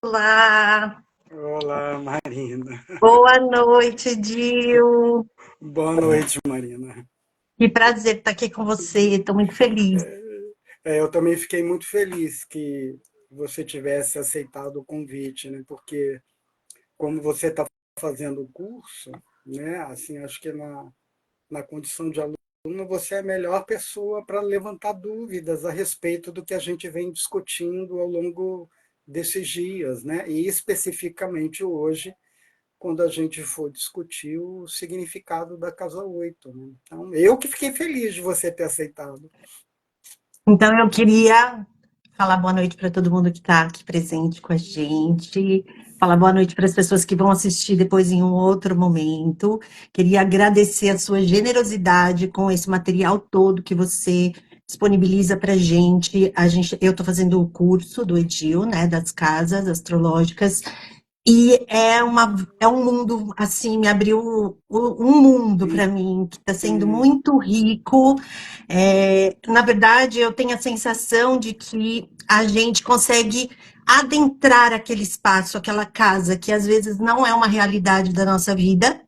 Olá, Olá, Marina. boa noite, Dil. Boa noite, Marina. Que prazer estar aqui com você, estou muito feliz. Eu também fiquei muito feliz que você tivesse aceitado o convite, né? Porque como você está fazendo o curso, né? Assim, acho que na condição de aluno você é a melhor pessoa para levantar dúvidas a respeito do que a gente vem discutindo ao longo desses dias, né? E especificamente hoje, quando a gente for discutir o significado da casa 8, né? Então, eu que fiquei feliz de você ter aceitado. Então, eu queria falar boa noite para todo mundo que está aqui presente com a gente, falar boa noite para as pessoas que vão assistir depois em um outro momento. Queria agradecer a sua generosidade com esse material todo que você disponibiliza para a gente. Eu estou fazendo o curso do Edil, né, das casas astrológicas. E é um mundo, assim, me abriu um mundo para mim, que está sendo Hum, muito rico. Na verdade, eu tenho a sensação de que a gente consegue adentrar aquele espaço, aquela casa, que às vezes não é uma realidade da nossa vida,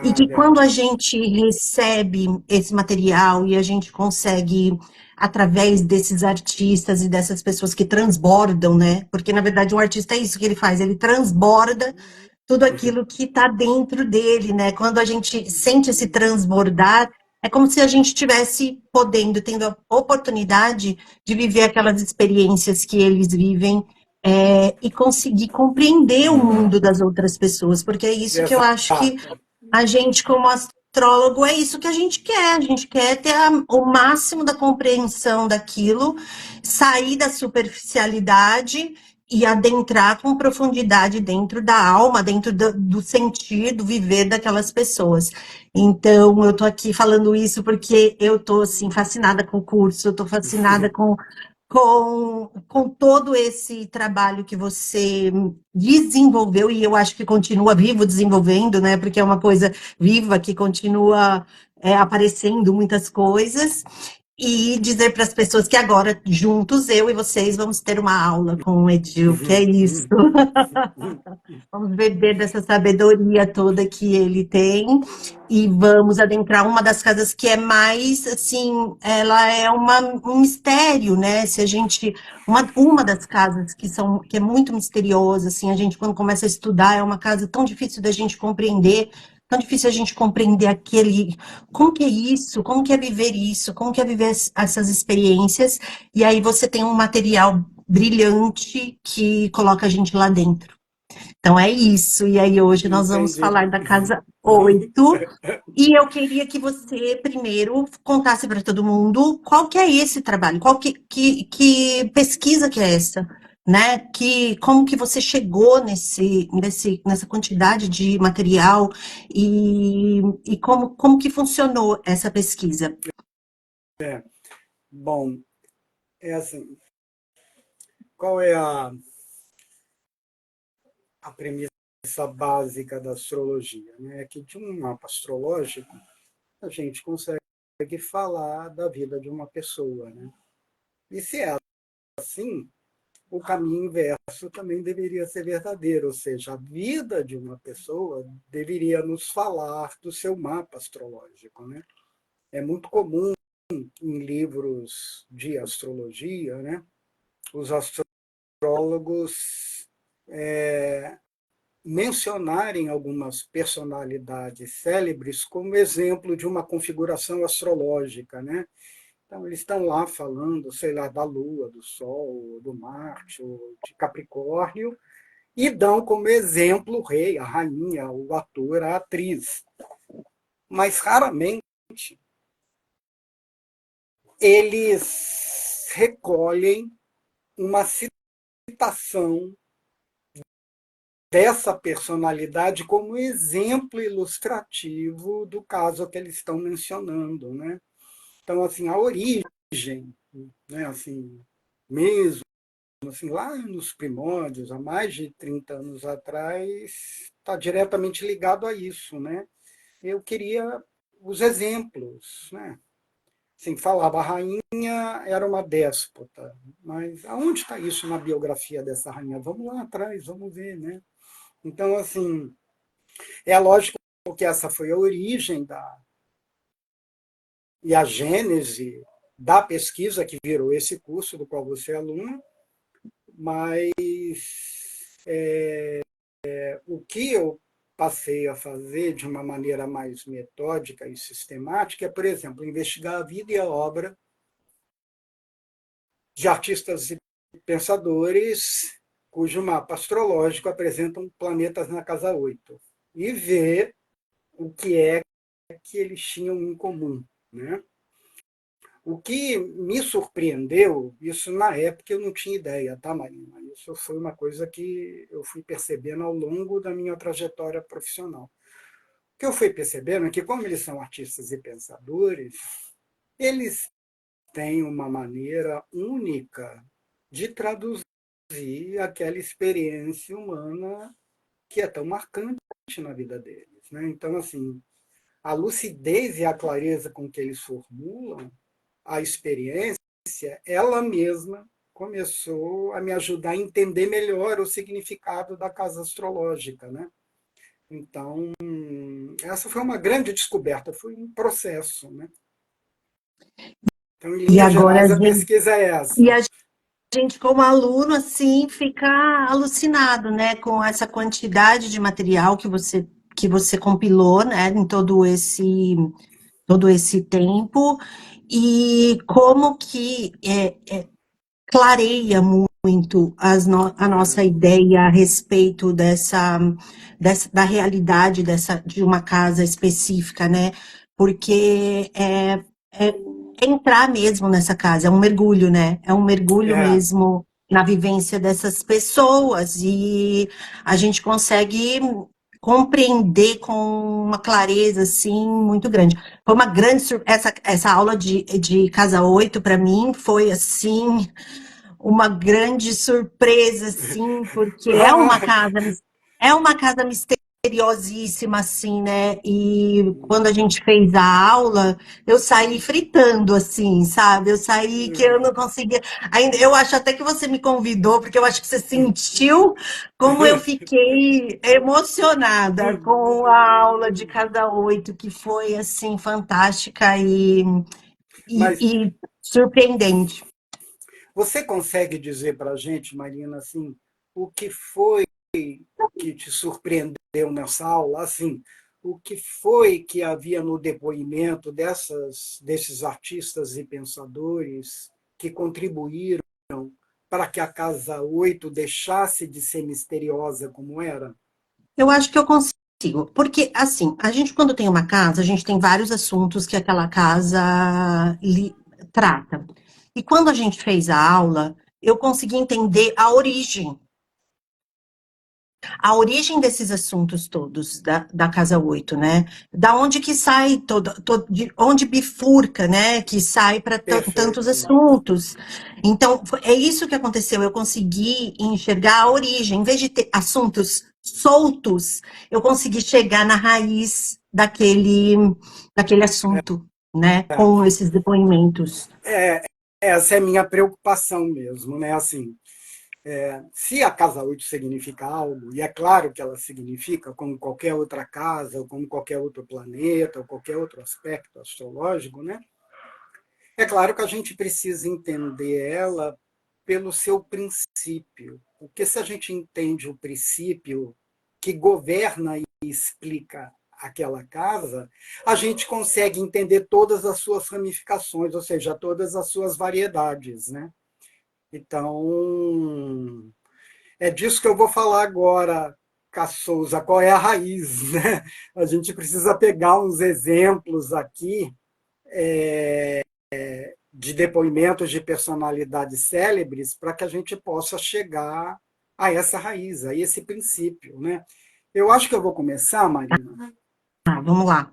e que quando a verdade. gente recebe esse material e a gente consegue, através desses artistas e dessas pessoas que transbordam, né? Porque, na verdade, um artista é isso que ele faz, ele transborda tudo aquilo que está dentro dele, né? Quando a gente sente esse transbordar, é como se a gente estivesse podendo, tendo a oportunidade de viver aquelas experiências que eles vivem, e conseguir compreender o mundo das outras pessoas, porque é isso que eu acho que Exato. a gente, como astrólogo, é isso que a gente quer. A gente quer ter o máximo da compreensão daquilo, sair da superficialidade e adentrar com profundidade dentro da alma, dentro do sentir, do viver daquelas pessoas. Então, eu estou aqui falando isso porque eu estou assim, fascinada com o curso, eu estou fascinada com todo esse trabalho que você desenvolveu, e eu acho que continua vivo desenvolvendo, né? Porque é uma coisa viva que continua aparecendo muitas coisas. E dizer para as pessoas que agora, juntos, eu e vocês, vamos ter uma aula com o Edil, que é isso. Vamos beber dessa sabedoria toda que ele tem e vamos adentrar uma das casas que é mais, assim, ela é um mistério, né? Se a gente, uma das casas que é muito misteriosa, assim, a gente quando começa a estudar é uma casa tão difícil da gente compreender, tão difícil a gente compreender como que é isso, como que é viver isso, como que é viver essas experiências, e aí você tem um material brilhante que coloca a gente lá dentro. Então é isso. E aí hoje nós vamos Entendi. falar da casa 8. E eu queria que você primeiro contasse para todo mundo qual que é esse trabalho, qual que pesquisa que é essa, né? Como que você chegou nessa quantidade de material e como que funcionou essa pesquisa? Bom, é assim, qual é a premissa básica da astrologia? Né? É que de um mapa astrológico a gente consegue falar da vida de uma pessoa. Né? E se é assim, o caminho inverso também deveria ser verdadeiro, ou seja, a vida de uma pessoa deveria nos falar do seu mapa astrológico. Né? É muito comum em livros de astrologia, né, os astrólogos mencionarem algumas personalidades célebres como exemplo de uma configuração astrológica. Né? Então, eles estão lá falando, sei lá, da Lua, do Sol, do Marte, de Capricórnio, e dão como exemplo o rei, a rainha, o ator, a atriz. Mas raramente eles recolhem uma citação dessa personalidade como exemplo ilustrativo do caso que eles estão mencionando, né? Então, assim, a origem, né, assim, mesmo assim, lá nos primórdios, há mais de 30 anos atrás, está diretamente ligado a isso, né? Eu queria os exemplos, né? Assim, falava, a rainha era uma déspota, mas aonde está isso na biografia dessa rainha? Vamos lá atrás, vamos ver, né? Então, assim, é lógico que essa foi a origem e a gênese da pesquisa que virou esse curso do qual você é aluno, mas o que eu passei a fazer de uma maneira mais metódica e sistemática é, por exemplo, investigar a vida e a obra de artistas e pensadores cujo mapa astrológico apresentam planetas na casa 8 e ver o que é que eles tinham em comum, né? O que me surpreendeu, isso na época eu não tinha ideia, tá, Marina? Isso foi uma coisa que eu fui percebendo ao longo da minha trajetória profissional. O que eu fui percebendo é que, como eles são artistas e pensadores, eles têm uma maneira única de traduzir aquela experiência humana que é tão marcante na vida deles, né? Então, assim, a lucidez e a clareza com que eles formulam a experiência, ela mesma começou a me ajudar a entender melhor o significado da casa astrológica, né? Então, essa foi uma grande descoberta, foi um processo, né? Então, em E linhas agora gerais, a pesquisa é e essa. a gente, como aluno, assim, fica alucinado, né, com essa quantidade de material que você compilou, né, em todo esse tempo, e como que clareia muito a nossa É, ideia a respeito da realidade de uma casa específica, né? Porque é entrar mesmo nessa casa, é um mergulho, né? É um mergulho é, mesmo na vivência dessas pessoas e a gente consegue compreender com uma clareza assim muito grande. Foi uma grande essa aula de Casa 8 para mim foi assim uma grande surpresa, assim, porque é uma casa misteriosíssima, assim, né? E quando a gente fez a aula, eu saí fritando, assim, sabe? Eu saí que eu não conseguia. Ainda, eu acho até que você me convidou, porque eu acho que você sentiu como eu fiquei emocionada com a aula de Casa 8, que foi, assim, fantástica mas e surpreendente. você consegue dizer para a gente, Marina, assim, o que foi que te surpreendeu nessa aula? Assim, o que foi que havia no depoimento desses artistas e pensadores que contribuíram para que a Casa 8 deixasse de ser misteriosa como era? Eu acho que eu consigo, porque assim, a gente quando tem uma casa, a gente tem vários assuntos que aquela casa trata. E quando a gente fez a aula, eu consegui entender a origem desses assuntos todos da Casa 8, né? Da onde que sai de onde bifurca, né? Que sai para tantos Perfeito. assuntos. Então, é isso que aconteceu. Eu consegui enxergar a origem. Em vez de ter assuntos soltos, eu consegui chegar na raiz daquele assunto, né? Com esses depoimentos. Essa é a minha preocupação mesmo, né? Assim, se a casa 8 significa algo, e é claro que ela significa, como qualquer outra casa, ou como qualquer outro planeta, ou qualquer outro aspecto astrológico, né? É claro que a gente precisa entender ela pelo seu princípio. Porque se a gente entende o princípio que governa e explica aquela casa, a gente consegue entender todas as suas ramificações, ou seja, todas as suas variedades, né? Então, é disso que eu vou falar agora, Caçouza, qual é a raiz, né? A gente precisa pegar uns exemplos aqui de depoimentos de personalidades célebres para que a gente possa chegar a essa raiz, a esse princípio, né? Eu acho que eu vou começar, Marina, Vamos lá.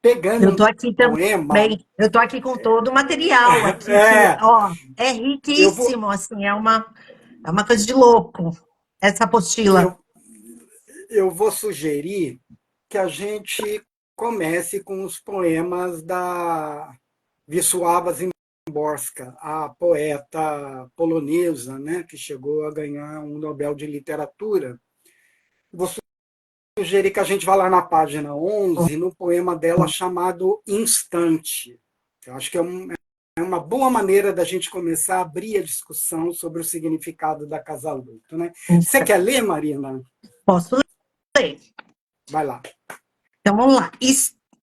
pegando Eu um estou aqui poema. também, eu estou aqui com todo o material aqui, que, É, ó, é eu vou, riquíssimo, assim, é uma coisa de louco, essa apostila. eu, eu vou sugerir que a gente comece com os poemas da Wisława Szymborska, a poeta polonesa, né, que chegou a ganhar um Nobel de Literatura. Vou sugerir que a gente vá lá na página 11, no poema dela chamado Instante. Eu acho que é uma boa maneira da gente começar a abrir a discussão sobre o significado da Casaluto, né? Você quer ler, Marina? Posso ler? Vai lá. Então, vamos lá.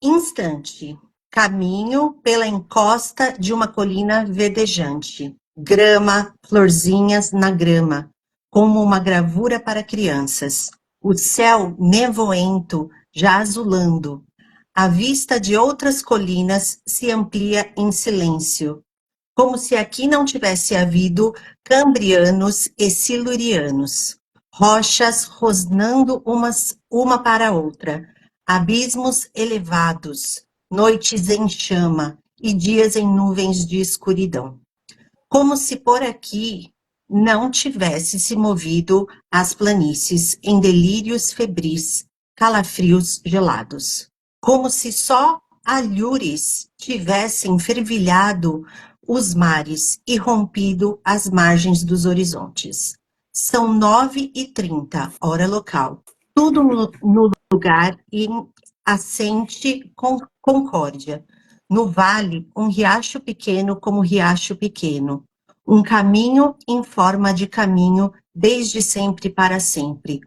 Instante. Caminho pela encosta de uma colina verdejante. Grama, florzinhas na grama, como uma gravura para crianças. O céu nevoento, já azulando. A vista de outras colinas se amplia em silêncio, como se aqui não tivesse havido cambrianos e silurianos, rochas rosnando uma para outra, abismos elevados, noites em chama e dias em nuvens de escuridão. Como se por aqui não tivesse se movido as planícies em delírios febris, calafrios gelados. Como se só alhures tivessem fervilhado os mares e rompido as margens dos horizontes. São 9h30, hora local. Tudo no lugar em assente concórdia. No vale, um riacho pequeno como riacho pequeno. Um caminho em forma de caminho, desde sempre para sempre.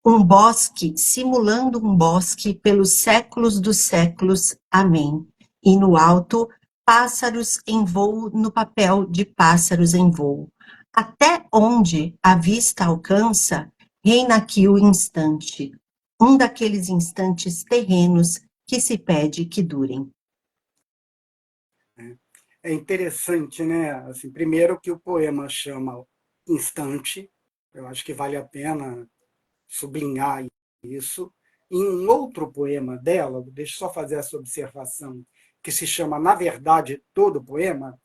Um bosque simulando um bosque pelos séculos dos séculos. Amém. E no alto, pássaros em voo no papel de pássaros em voo. Até onde a vista alcança, reina aqui o instante. Um daqueles instantes terrenos que se pede que durem. É interessante, né? Assim, primeiro que o poema chama Instante, eu acho que vale a pena sublinhar isso. Em um outro poema dela, deixa eu só fazer essa observação, que se chama Na Verdade, Todo Poema,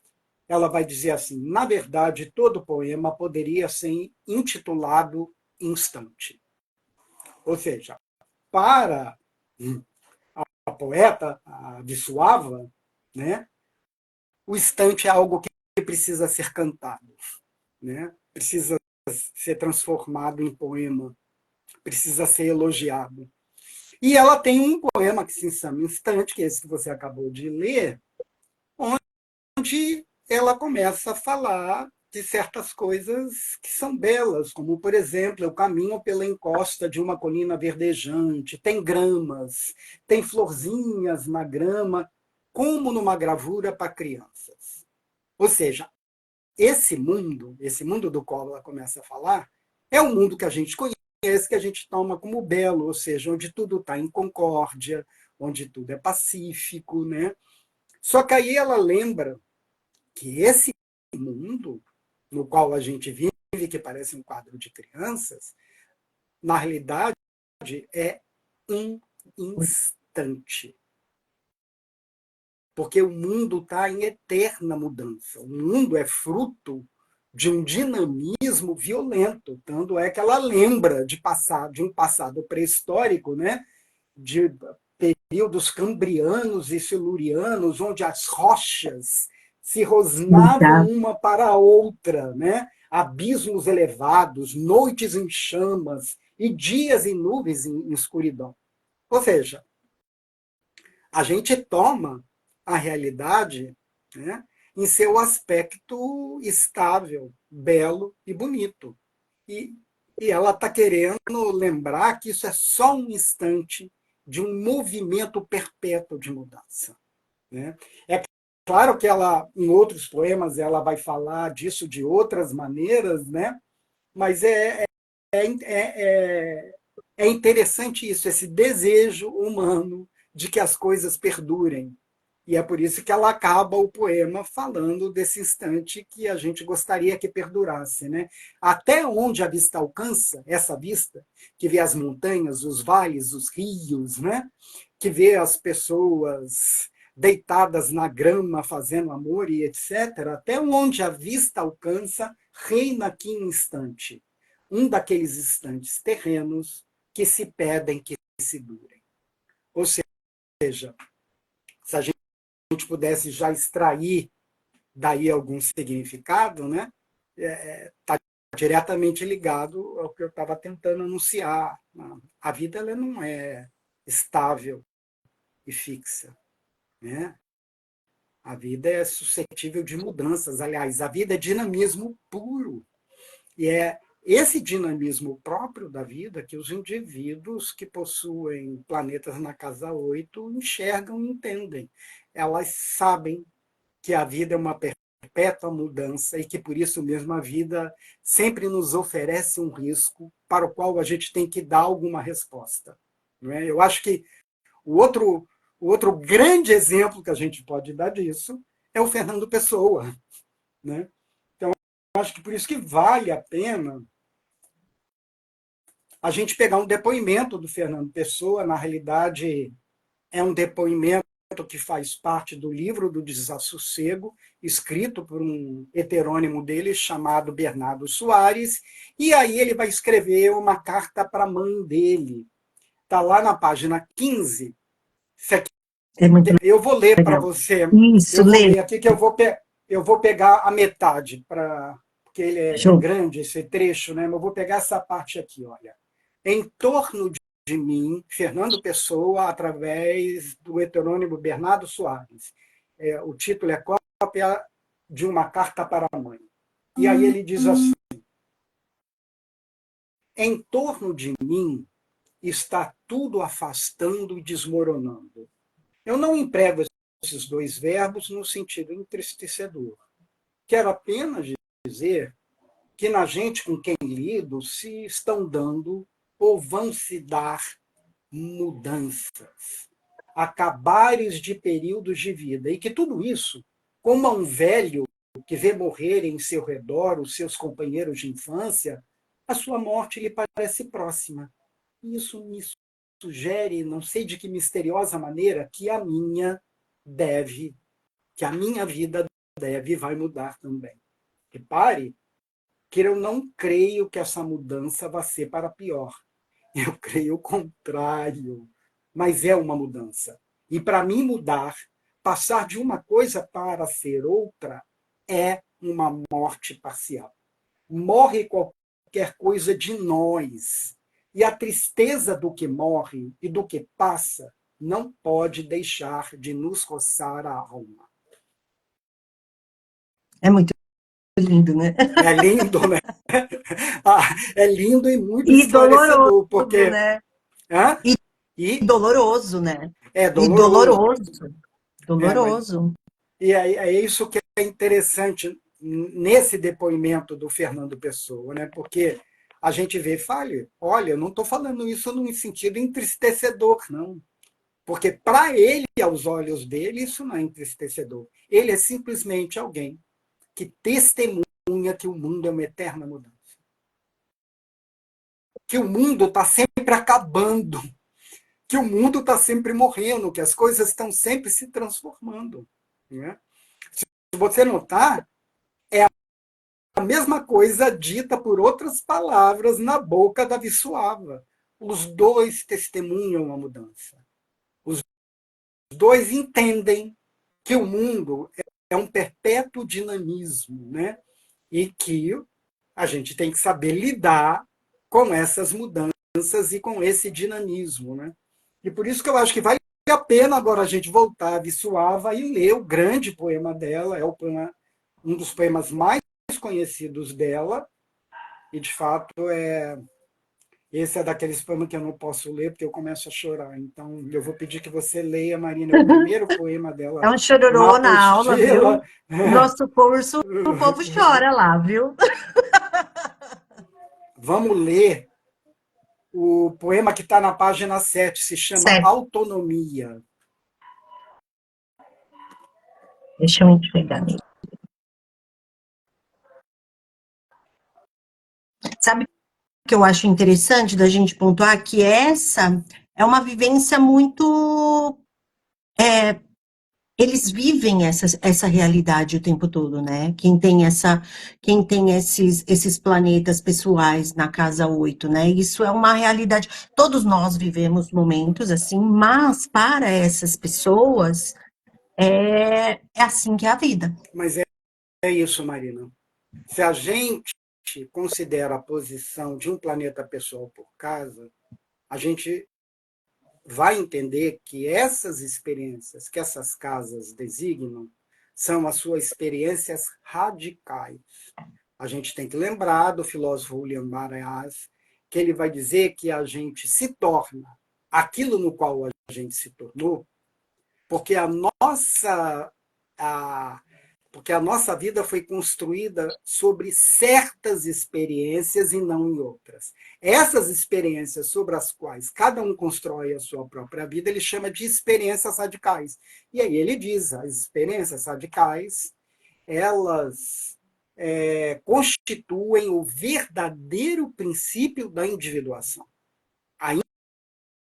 ela vai dizer assim: na verdade, todo poema poderia ser intitulado Instante. Ou seja, para a poeta, a Wisława, né, o instante é algo que precisa ser cantado, né? Precisa ser transformado em poema, precisa ser elogiado. E ela tem um poema que se chama Instante, que é esse que você acabou de ler, onde ela começa a falar de certas coisas que são belas, como, por exemplo, eu caminho pela encosta de uma colina verdejante, tem gramas, tem florzinhas na grama, como numa gravura para crianças. Ou seja, esse mundo do qual ela começa a falar, é um mundo que a gente conhece, que a gente toma como belo, ou seja, onde tudo está em concórdia, onde tudo é pacífico, né? Só que aí ela lembra que esse mundo no qual a gente vive, que parece um quadro de crianças, na realidade é um instante. Porque o mundo está em eterna mudança. O mundo é fruto de um dinamismo violento, tanto é que ela lembra de um passado pré-histórico, né? De períodos cambrianos e silurianos, onde as rochas se rosnavam Exato. uma para a outra, né? Abismos elevados, noites em chamas e dias em nuvens em escuridão. Ou seja, a gente toma a realidade, né, em seu aspecto estável, belo e bonito. E, e ela está querendo lembrar que isso é só um instante de um movimento perpétuo de mudança. Né? É claro que ela, em outros poemas, ela vai falar disso de outras maneiras, né? Mas é interessante isso, esse desejo humano de que as coisas perdurem E é por isso que ela acaba o poema falando desse instante que a gente gostaria que perdurasse, né? Até onde a vista alcança, essa vista, que vê as montanhas, os vales, os rios, né? Que vê as pessoas deitadas na grama fazendo amor e etc. Até onde a vista alcança, reina aqui um instante. Um daqueles instantes terrenos que se pedem que se durem. Ou seja, se a gente pudesse já extrair daí algum significado, né? Está diretamente ligado ao que eu estava tentando anunciar. A vida ela não é estável e fixa, né? A vida é suscetível de mudanças. Aliás, a vida é dinamismo puro. E é esse dinamismo próprio da vida que os indivíduos que possuem planetas na casa 8 enxergam e entendem. Elas sabem que a vida é uma perpétua mudança e que, por isso mesmo, a vida sempre nos oferece um risco para o qual a gente tem que dar alguma resposta. Não é? Eu acho que o outro grande exemplo que a gente pode dar disso é o Fernando Pessoa. Né? Então, eu acho que por isso que vale a pena a gente pegar um depoimento do Fernando Pessoa. Na realidade, é um depoimento que faz parte do livro do Desassossego, escrito por um heterônimo dele chamado Bernardo Soares, e aí ele vai escrever uma carta para a mãe dele. Está lá na página 15. É muito Eu vou ler para legal. você. Isso, Eu vou lê. ler aqui, que eu vou pegar a metade, porque ele é Show. grande, esse trecho, né? Mas eu vou pegar essa parte aqui, olha. Em torno de mim, Fernando Pessoa, através do heterônimo Bernardo Soares. O título é Cópia de uma Carta para a Mãe. E aí ele diz assim: em torno de mim está tudo afastando e desmoronando. Eu não emprego esses dois verbos no sentido entristecedor. Quero apenas dizer que na gente com quem lido se estão dando ou vão se dar mudanças, acabares de períodos de vida, e que tudo isso, como a um velho que vê morrer em seu redor os seus companheiros de infância, a sua morte lhe parece próxima. E isso me sugere, não sei de que misteriosa maneira, deve, que a minha vida deve e vai mudar também. Repare que eu não creio que essa mudança vá ser para pior. Eu creio o contrário. Mas é uma mudança. E para mim mudar, passar de uma coisa para ser outra, é uma morte parcial. Morre qualquer coisa de nós. E a tristeza do que morre e do que passa não pode deixar de nos coçar a alma. É muito lindo, né? É lindo, né? É lindo e muito E esclarecedor, doloroso, porque né? hã? E E doloroso, né? é E doloroso. doloroso. Mas Doloroso. e é isso que é interessante nesse depoimento do Fernando Pessoa, né? Porque a gente vê, olha, eu não estou falando isso num sentido entristecedor, não. Porque para ele, aos olhos dele, isso não é entristecedor. Ele é simplesmente alguém que testemunha que o mundo é uma eterna mudança. Que o mundo está sempre acabando. Que o mundo está sempre morrendo. Que as coisas estão sempre se transformando. Né? Se você notar, a mesma coisa dita por outras palavras na boca da Vissuava. Os dois testemunham a mudança. Os dois entendem que o mundo é um perpétuo dinamismo, né? E que a gente tem que saber lidar com essas mudanças e com esse dinamismo, né? E por isso que eu acho que vale a pena agora a gente voltar a Vissuava e ler o grande poema dela, um dos poemas mais conhecidos dela, e de fato esse é daqueles poemas que eu não posso ler porque eu começo a chorar. Então eu vou pedir que você leia, Marina, o primeiro poema É dela um na chororô na aula, apostila. viu? Nosso curso, o povo chora lá, viu? Vamos ler o poema que está na página 7, se chama Certo. Autonomia. Deixa eu entregar. Sabe o que eu acho interessante da gente pontuar? Que essa é uma vivência muito. Eles vivem essa realidade o tempo todo, né? Quem tem esses planetas pessoais na casa 8, né? Isso é uma realidade. Todos nós vivemos momentos assim, mas para essas pessoas é assim que é a vida. Mas é isso, Marina. Se a gente considera a posição de um planeta pessoal por casa, a gente vai entender que essas experiências que essas casas designam são as suas experiências radicais. A gente tem que lembrar do filósofo William Marais, que ele vai dizer que a gente se torna aquilo no qual a gente se tornou, porque a, porque a nossa vida foi construída sobre certas experiências e não em outras. Essas experiências sobre as quais cada um constrói a sua própria vida, ele chama de experiências radicais. E aí ele diz, as experiências radicais, elas constituem o verdadeiro princípio da individuação. A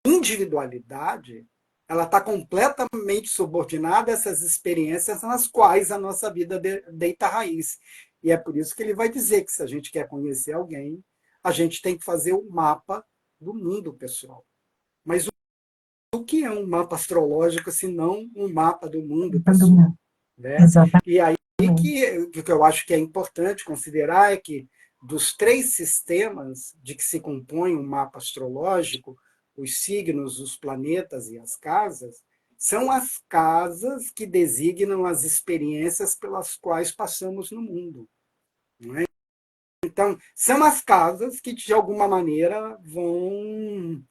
individualidade, ela está completamente subordinada a essas experiências nas quais a nossa vida deita raiz. E é por isso que ele vai dizer que se a gente quer conhecer alguém, a gente tem que fazer o mapa do mundo pessoal. Mas o que é um mapa astrológico se não um mapa do mundo pessoal? Né? E aí que eu acho que é importante considerar é que dos 3 sistemas de que se compõe um mapa astrológico, os signos, os planetas e as casas, são as casas que designam as experiências pelas quais passamos no mundo. Não é? Então, são as casas que, de alguma maneira, vão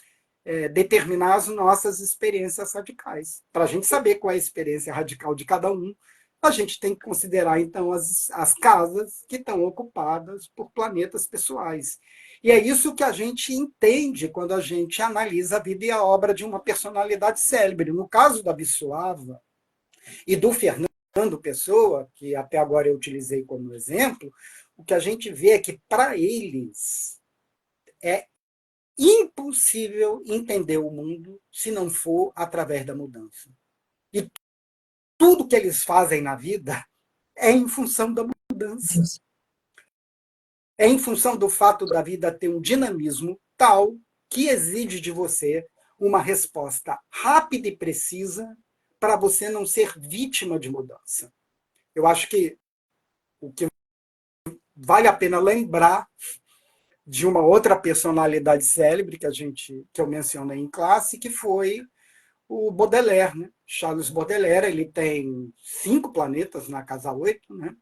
determinar as nossas experiências radicais. Para a gente saber qual é a experiência radical de cada um, a gente tem que considerar, então, as casas que estão ocupadas por planetas pessoais. E é isso que a gente entende quando a gente analisa a vida e a obra de uma personalidade célebre. No caso da Wisława e do Fernando Pessoa, que até agora eu utilizei como exemplo, o que a gente vê é que, para eles, é impossível entender o mundo se não for através da mudança. E tudo que eles fazem na vida é em função da mudança. É em função do fato da vida ter um dinamismo tal que exige de você uma resposta rápida e precisa para você não ser vítima de mudança. Eu acho que o que vale a pena lembrar de uma outra personalidade célebre que eu mencionei em classe, que foi o Baudelaire, né? Charles Baudelaire, ele tem 5 planetas na casa 8, né?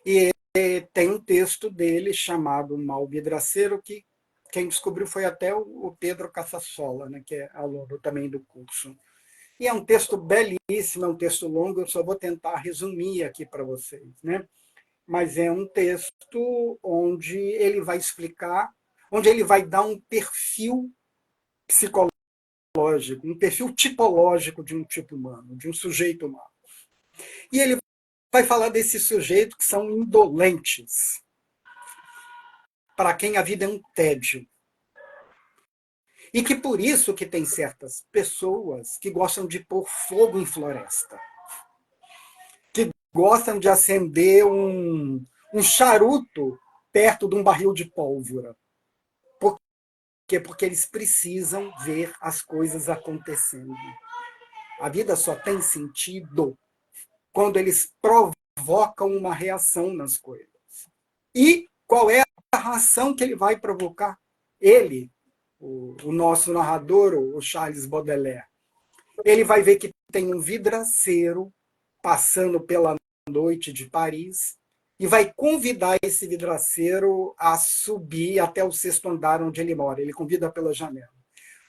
E tem um texto dele chamado Mal Vidraceiro, que quem descobriu foi até o Pedro Casasola, né? Que é aluno também do curso. E é um texto belíssimo, é um texto longo, eu só vou tentar resumir aqui para vocês, né? Mas é um texto onde ele vai explicar, onde ele vai dar um perfil psicológico, um perfil tipológico de um tipo humano, de um sujeito humano. E ele vai falar desses sujeitos que são indolentes, para quem a vida é um tédio. E que por isso que tem certas pessoas que gostam de pôr fogo em floresta, que gostam de acender um charuto perto de um barril de pólvora. Por quê? Porque eles precisam ver as coisas acontecendo. A vida só tem sentido quando eles provocam uma reação nas coisas. E qual é a reação que ele vai provocar? Ele, o nosso narrador, o Charles Baudelaire, ele vai ver que tem um vidraceiro passando pela noite de Paris e vai convidar esse vidraceiro a subir até o 6º andar onde ele mora. Ele convida pela janela.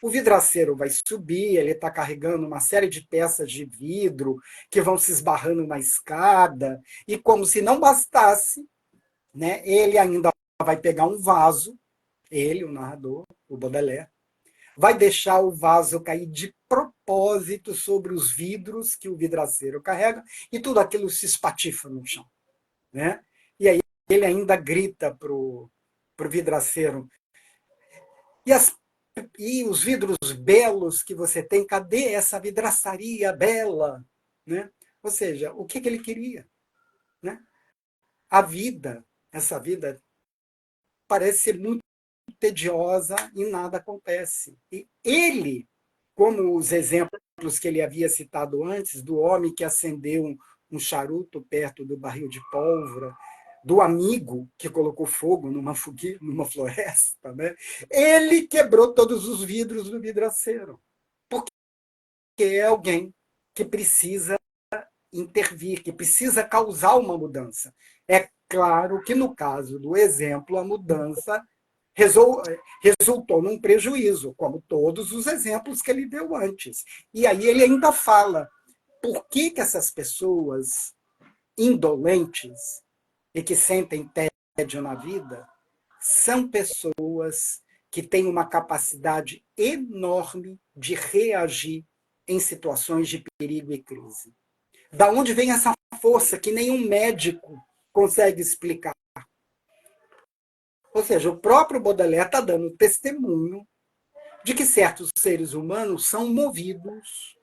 O vidraceiro vai subir, ele está carregando uma série de peças de vidro que vão se esbarrando na escada, e como se não bastasse, né, ele ainda vai pegar um vaso, ele, o narrador, o Baudelaire, vai deixar o vaso cair de propósito sobre os vidros que o vidraceiro carrega e tudo aquilo se espatifa no chão, né? E aí ele ainda grita pro vidraceiro: e, e os vidros belos que você tem, cadê essa vidraçaria bela? Né? Ou seja, o que ele queria? Né? A vida, essa vida, parece ser muito tediosa e nada acontece. E ele, como os exemplos que ele havia citado antes, do homem que acendeu um charuto perto do barril de pólvora, do amigo que colocou fogo numa fogueira, numa floresta, né? Ele quebrou todos os vidros do vidraceiro, porque é alguém que precisa intervir, que precisa causar uma mudança. É claro que, no caso do exemplo, a mudança resultou num prejuízo, como todos os exemplos que ele deu antes. E aí ele ainda fala por que essas pessoas indolentes e que sentem tédio na vida são pessoas que têm uma capacidade enorme de reagir em situações de perigo e crise. Da onde vem essa força que nenhum médico consegue explicar? Ou seja, o próprio Baudelaire está dando testemunho de que certos seres humanos são movidos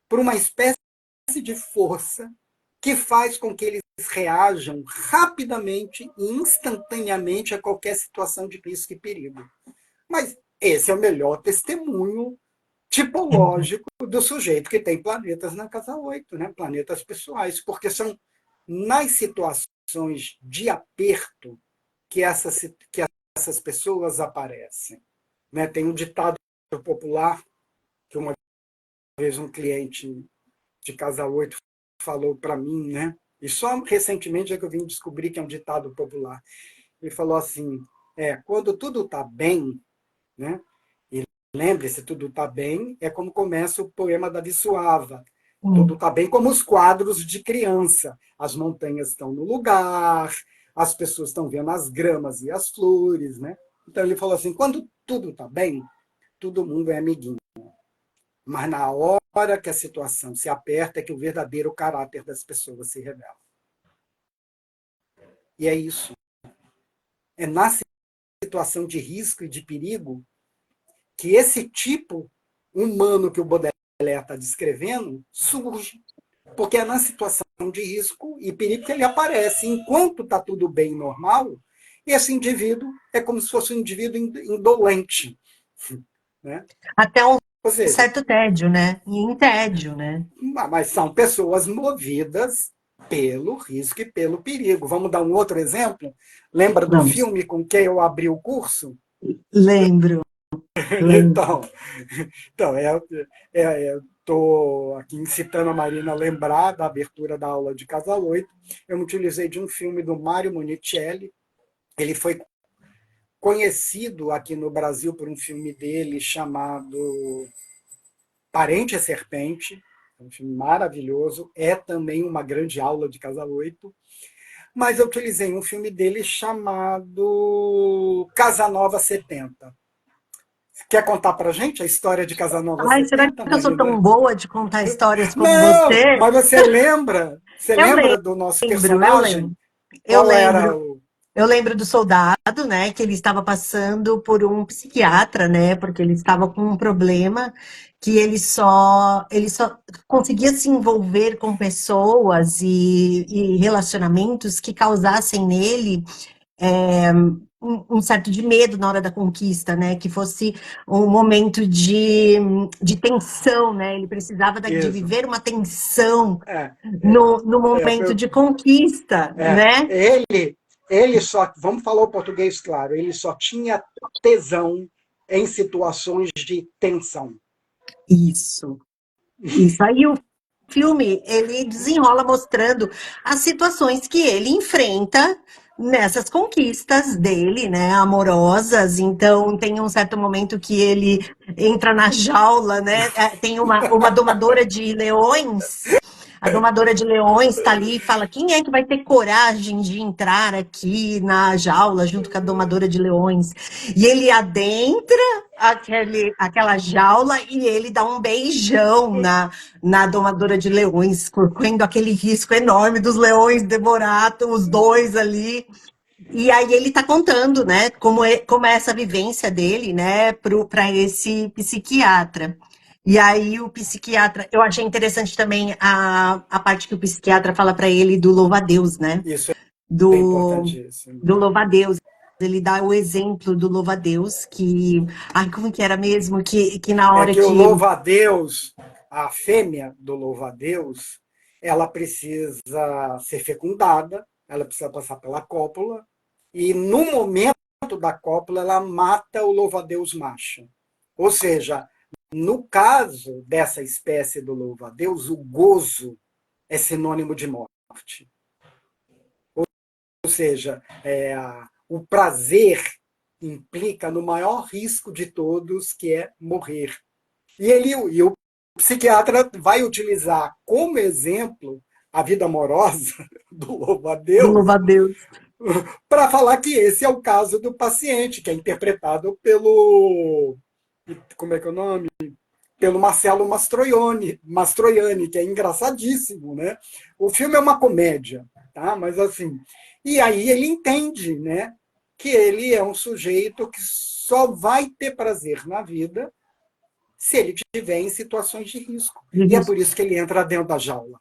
por uma espécie de força que faz com que eles reajam rapidamente e instantaneamente a qualquer situação de risco e perigo. Mas esse é o melhor testemunho tipológico do sujeito que tem planetas na casa 8, né? Planetas pessoais, porque são nas situações de aperto que essas pessoas aparecem. Né? Tem um ditado popular que uma vez um cliente de casa 8 falou para mim, né? E só recentemente é que eu vim descobrir que é um ditado popular. Ele falou assim: quando tudo está bem, né? E lembre-se, tudo está bem, é como começa o poema da Vissuava. Tudo está bem como os quadros de criança. As montanhas estão no lugar, as pessoas estão vendo as gramas e as flores, né? Então ele falou assim: quando tudo está bem, todo mundo é amiguinho. Mas na hora que a situação se aperta é que o verdadeiro caráter das pessoas se revela. E é isso. É na situação de risco e de perigo que esse tipo humano que o Baudelaire está descrevendo surge. Porque é na situação de risco e perigo que ele aparece. Enquanto está tudo bem, normal, esse indivíduo é como se fosse um indivíduo indolente. Né? Até um Ou seja, certo tédio, né? E em tédio, né? mas são pessoas movidas pelo risco e pelo perigo. Vamos dar um outro exemplo? Lembra do Vamos. filme com que eu abri o curso? Lembro, lembro. Então, estou aqui incitando a Marina a lembrar da abertura da aula de Casa 8. Eu me utilizei de um filme do Mário Monicelli. Ele foi conhecido aqui no Brasil por um filme dele chamado Parente é Serpente, um filme maravilhoso, é também uma grande aula de Casa 8, mas eu utilizei um filme dele chamado Casanova 70. Quer contar pra gente a história de Casanova Ai, será 70, que eu sou Marina? tão boa de contar histórias como Não, você? mas você lembra? Você Eu lembra do nosso lembro, eu personagem? lembro. Eu Qual era lembro. o... Eu lembro do soldado, né, que ele estava passando por um psiquiatra, né, porque ele estava com um problema que ele só conseguia se envolver com pessoas e relacionamentos que causassem nele um certo de medo na hora da conquista, né, que fosse um momento de tensão, né, ele precisava de Isso. viver uma tensão É, no momento foi, de conquista, né? ele só, vamos falar o português claro, ele só tinha tesão em situações de tensão. Isso. Isso aí o filme, ele desenrola mostrando as situações que ele enfrenta nessas conquistas dele, né, amorosas. Então, tem um certo momento que ele entra na jaula, né? Tem uma domadora de leões. A domadora de leões está ali e fala: quem é que vai ter coragem de entrar aqui na jaula junto com a domadora de leões? E ele adentra aquela jaula e ele dá um beijão na domadora de leões, correndo aquele risco enorme dos leões devorar os dois ali. E aí ele está contando, né, como é essa vivência dele, né, para esse psiquiatra. E aí o psiquiatra, eu achei interessante também a parte que o psiquiatra fala para ele do louva-a-Deus, né? Isso é Do, importantíssimo. do louva-a-Deus. Ele dá o exemplo do louva-a-Deus, que. Ai, como que era mesmo? Que na É hora que o que. louva-a-Deus, a fêmea do louva-a-Deus, ela precisa ser fecundada, ela precisa passar pela cópula, e no momento da cópula ela mata o louva-a-Deus macho. Ou seja, no caso dessa espécie do louva-a-Deus, o gozo é sinônimo de morte. Ou seja, o prazer implica no maior risco de todos, que é morrer. E o psiquiatra vai utilizar como exemplo a vida amorosa do Do louva-a-Deus louva-a-Deus. para falar que esse é o caso do paciente, que é interpretado pelo. Como é que é o nome? Pelo Marcelo Mastroianni, que é engraçadíssimo, né? O filme é uma comédia, tá? Mas assim, e aí ele entende, né, que ele é um sujeito que só vai ter prazer na vida se ele estiver em situações de risco. E é por isso que ele entra dentro da jaula.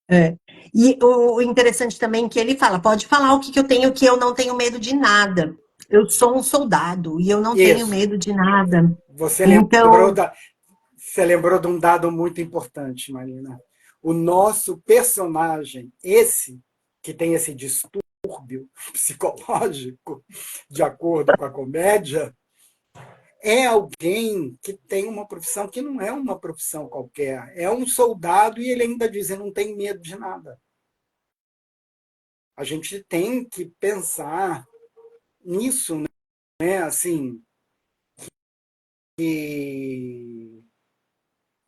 É. E o interessante também é que ele fala, pode falar o que, que eu tenho, que eu não tenho medo de nada. Eu sou um soldado e eu não tenho Isso. medo de nada. Você lembrou, Então, da, você lembrou de um dado muito importante, Marina. O nosso personagem, esse que tem esse distúrbio psicológico, de acordo com a comédia, é alguém que tem uma profissão que não é uma profissão qualquer. É um soldado e ele ainda diz: eu não tenho medo de nada. A gente tem que pensar nisso, né? Assim, que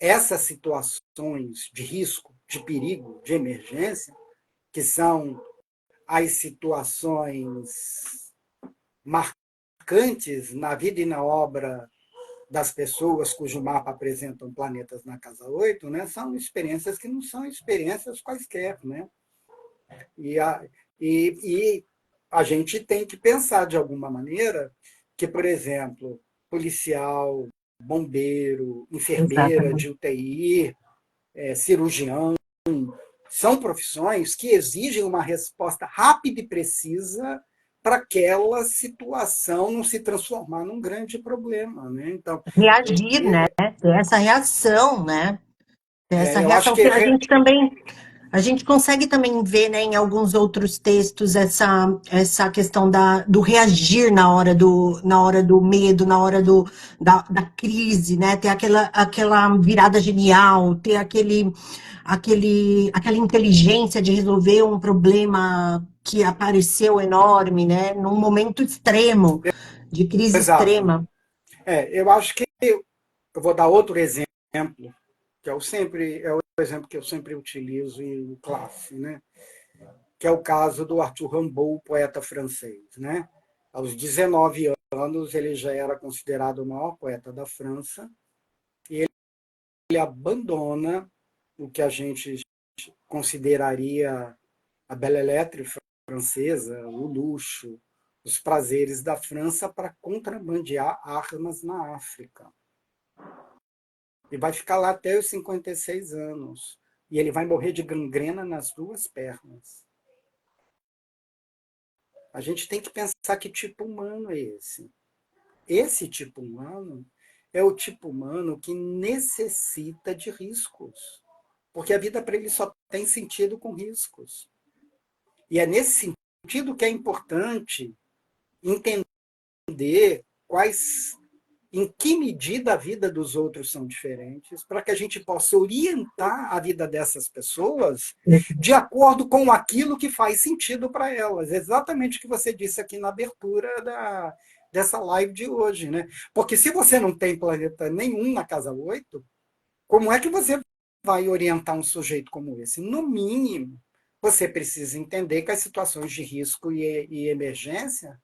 essas situações de risco, de perigo, de emergência, que são as situações marcantes na vida e na obra das pessoas cujo mapa apresentam planetas na casa 8, né, são experiências que não são experiências quaisquer. Né? E, a, e a gente tem que pensar de alguma maneira que, por exemplo, policial, bombeiro, enfermeira exatamente. de UTI, cirurgião, são profissões que exigem uma resposta rápida e precisa para aquela situação não se transformar num grande problema. Né? Então, Reagir, né? Ter essa reação, né? Ter essa eu acho reação que que a gente consegue também ver, né, em alguns outros textos essa questão do reagir na hora do medo, na hora da crise, né? Ter aquela virada genial, ter aquela inteligência de resolver um problema que apareceu enorme, né? Num momento extremo, de crise exato. extrema. Eu acho que eu vou dar outro exemplo, que é o exemplo que eu sempre utilizo em classe, né? Que é o caso do Arthur Rimbaud, poeta francês. Né? Aos 19 anos, ele já era considerado o maior poeta da França, e ele abandona o que a gente consideraria a belle lettre francesa, o luxo, os prazeres da França para contrabandear armas na África. E vai ficar lá até os 56 anos. E ele vai morrer de gangrena nas duas pernas. A gente tem que pensar que tipo humano é esse. Esse tipo humano é o tipo humano que necessita de riscos. Porque a vida para ele só tem sentido com riscos. E é nesse sentido que é importante entender em que medida a vida dos outros são diferentes, para que a gente possa orientar a vida dessas pessoas de acordo com aquilo que faz sentido para elas. Exatamente o que você disse aqui na abertura dessa live de hoje. Né? Porque se você não tem planeta nenhum na casa 8, como é que você vai orientar um sujeito como esse? No mínimo, você precisa entender que as situações de risco e emergência,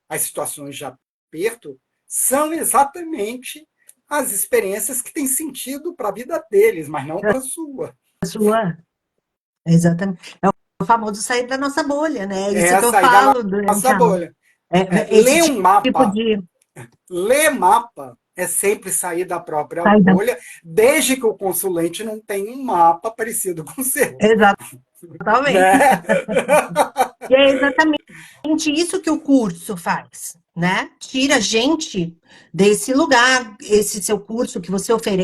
as situações de aperto, são exatamente as experiências que têm sentido para a vida deles, mas não para a sua. A sua, exatamente. É o famoso sair da nossa bolha, né? É isso É que eu sair da falo durante nossa a. bolha. Esse Ler um tipo mapa, de. ler mapa é sempre sair da própria Sair da. bolha, desde que o consulente não tenha um mapa parecido com o seu. Exatamente. Né? E é exatamente isso que o curso faz, né? Tira a gente desse lugar, esse seu curso que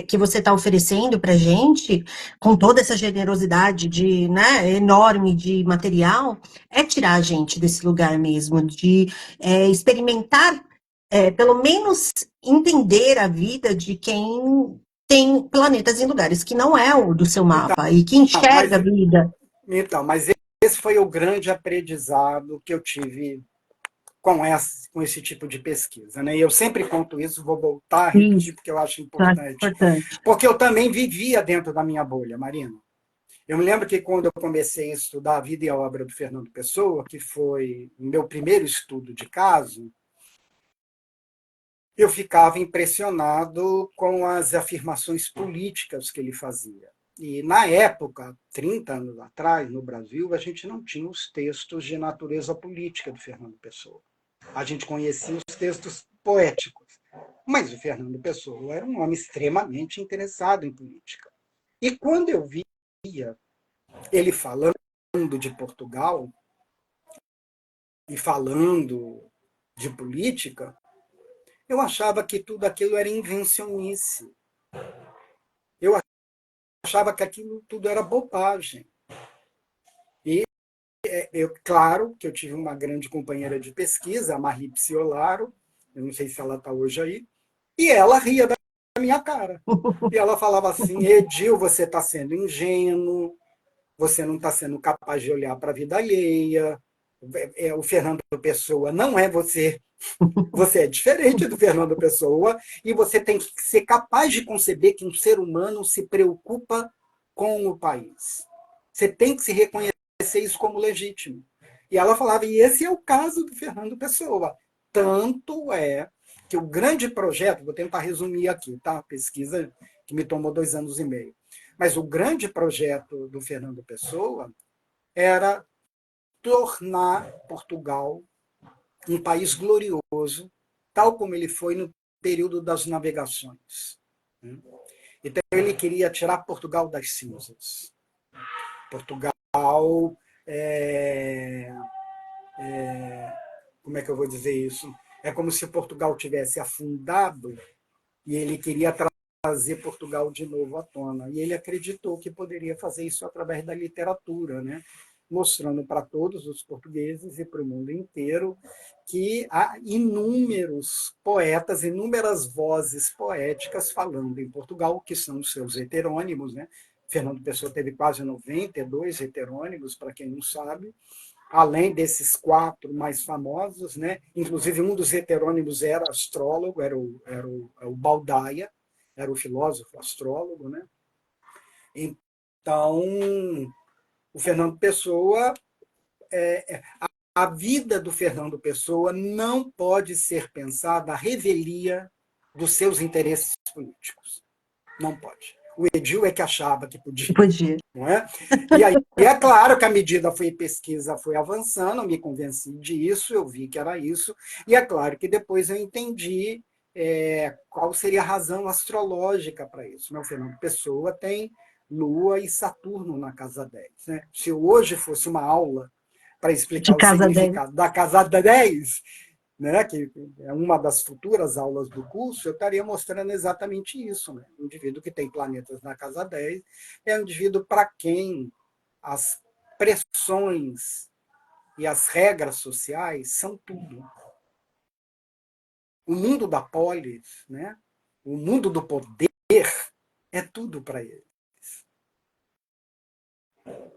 que você está oferecendo para gente, com toda essa generosidade de, né, enorme de material, é tirar a gente desse lugar mesmo, de experimentar, pelo menos entender a vida de quem tem planetas em lugares que não é o do seu Então, mapa e que mas, enxerga a vida. mas esse foi o grande aprendizado que eu tive com esse tipo de pesquisa. Né? E eu sempre conto isso, vou voltar a Isso, repetir, porque eu acho tá importante. importante. Porque eu também vivia dentro da minha bolha, Marina. Eu me lembro que quando eu comecei a estudar a vida e a obra do Fernando Pessoa, que foi o meu primeiro estudo de caso, eu ficava impressionado com as afirmações políticas que ele fazia. E, na época, 30 anos atrás, no Brasil, a gente não tinha os textos de natureza política do Fernando Pessoa. A gente conhecia os textos poéticos. Mas o Fernando Pessoa era um homem extremamente interessado em política. E quando eu via ele falando de Portugal e falando de política, eu achava que tudo aquilo era invencionice. Eu achava que aquilo tudo era bobagem. E claro que eu tive uma grande companheira de pesquisa, a Marli Psiolaro, eu não sei se ela está hoje aí, e ela ria da minha cara. E ela falava assim: Edil, você está sendo ingênuo, você não está sendo capaz de olhar para a vida alheia, o Fernando Pessoa não é você. Você é diferente do Fernando Pessoa e você tem que ser capaz de conceber que um ser humano se preocupa com o país. Você tem que se reconhecer isso como legítimo. E ela falava, e esse é o caso do Fernando Pessoa. Tanto é que o grande projeto, vou tentar resumir aqui, tá? Pesquisa que me tomou 2 anos e meio. Mas o grande projeto do Fernando Pessoa era tornar Portugal um país glorioso, tal como ele foi no período das navegações. Então, ele queria tirar Portugal das cinzas. Portugal, é, como é que eu vou dizer isso? É como se Portugal tivesse afundado e ele queria trazer Portugal de novo à tona. E ele acreditou que poderia fazer isso através da literatura, né? Mostrando para todos os portugueses e para o mundo inteiro que há inúmeros poetas, inúmeras vozes poéticas falando em Portugal, que são os seus heterônimos, né? Fernando Pessoa teve quase 92 heterônimos, para quem não sabe, além desses 4 mais famosos, né? Inclusive um dos heterônimos era astrólogo, era o Baldaia, era o filósofo astrólogo, né? Então, o Fernando Pessoa, a vida do Fernando Pessoa não pode ser pensada à revelia dos seus interesses políticos. Não pode. O Edil é que achava que podia. Podia. Não é? E aí é claro que a medida pesquisa foi avançando, me convenci disso, eu vi que era isso, e é claro que depois eu entendi qual seria a razão astrológica para isso. O Fernando Pessoa tem Lua e Saturno na casa 10. Né? Se hoje fosse uma aula para De explicar o casa dele. significado da casa 10, né, que é uma das futuras aulas do curso, eu estaria mostrando exatamente isso. Né? O indivíduo que tem planetas na casa 10 é um indivíduo para quem as pressões e as regras sociais são tudo. O mundo da polis, né, o mundo do poder, é tudo para ele.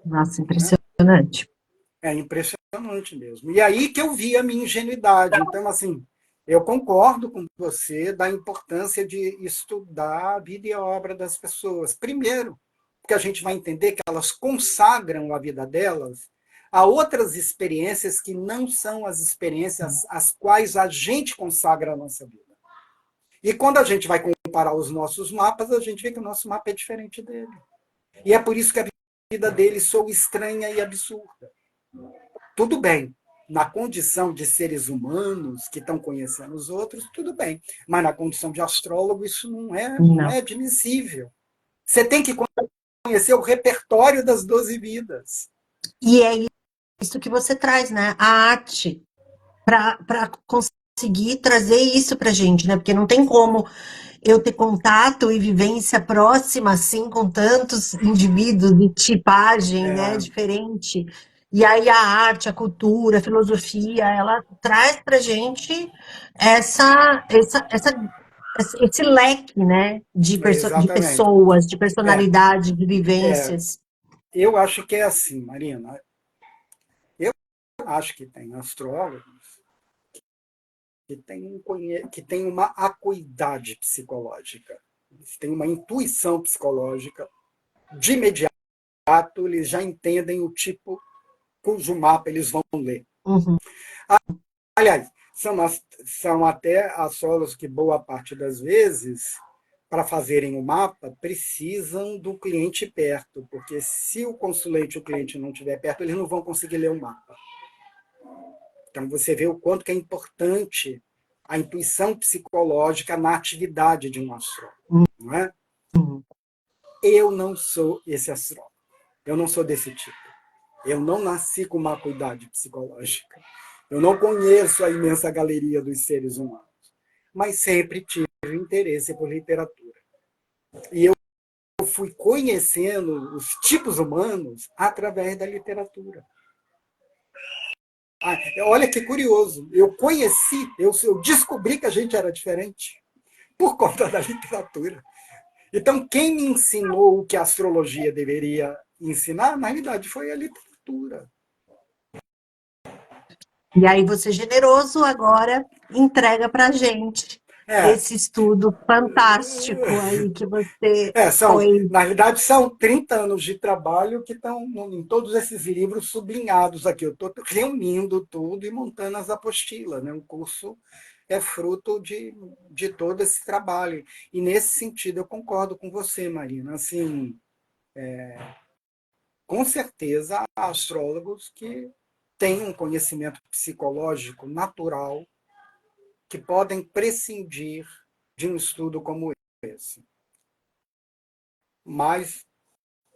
Nossa, Né? impressionante. É impressionante mesmo. E aí que eu vi a minha ingenuidade. Então, assim, eu concordo com você da importância de estudar a vida e a obra das pessoas. Primeiro, porque a gente vai entender que elas consagram a vida delas a outras experiências que não são as experiências às quais a gente consagra a nossa vida. E quando a gente vai comparar os nossos mapas, a gente vê que o nosso mapa é diferente dele. E é por isso que a vida dele soa estranha e absurda. Tudo bem, na condição de seres humanos que estão conhecendo os outros, tudo bem. Mas na condição de astrólogo, isso não Não. é admissível. Você tem que conhecer o repertório das 12 vidas. E é isso que você traz, né? A arte, para conseguir trazer isso para gente, né? Porque não tem como eu ter contato e vivência próxima, assim, com tantos indivíduos de tipagem, né, É, diferente. E aí a arte, a cultura, a filosofia, ela traz para gente esse leque, né, de exatamente. pessoas, de É, personalidade, de é, vivências. eu acho que é assim, Marina. Eu acho que tem astrólogos que têm uma acuidade psicológica, eles têm uma intuição psicológica. De imediato, eles já entendem o tipo cujo mapa eles vão ler. Uhum, Aliás, são até astrólogos que, boa parte das vezes, para fazerem o mapa, precisam do cliente perto, porque se o consulente e o cliente não estiver perto, eles não vão conseguir ler o mapa. Então, você vê o quanto que é importante a intuição psicológica na atividade de um astrólogo. Não é? uhum. Eu não sou esse astrólogo. Eu não sou desse tipo. Eu não nasci com uma acuidade psicológica. Eu não conheço a imensa galeria dos seres humanos. Mas sempre tive interesse por literatura. E eu fui conhecendo os tipos humanos através da literatura. Olha que curioso. Eu descobri que a gente era diferente por conta da literatura. Então, quem me ensinou o que a astrologia deveria ensinar, na realidade, foi a literatura. E aí você, generoso, agora entrega para gente É, esse estudo fantástico aí que você foi. na realidade, são 30 anos de trabalho que estão em todos esses livros sublinhados aqui. Eu estou reunindo tudo e montando as apostilas. Né? O curso é fruto de todo esse trabalho. E, nesse sentido, eu concordo com você, Marina. Assim, com certeza, há astrólogos que têm um conhecimento psicológico natural que podem prescindir de um estudo como esse. Mas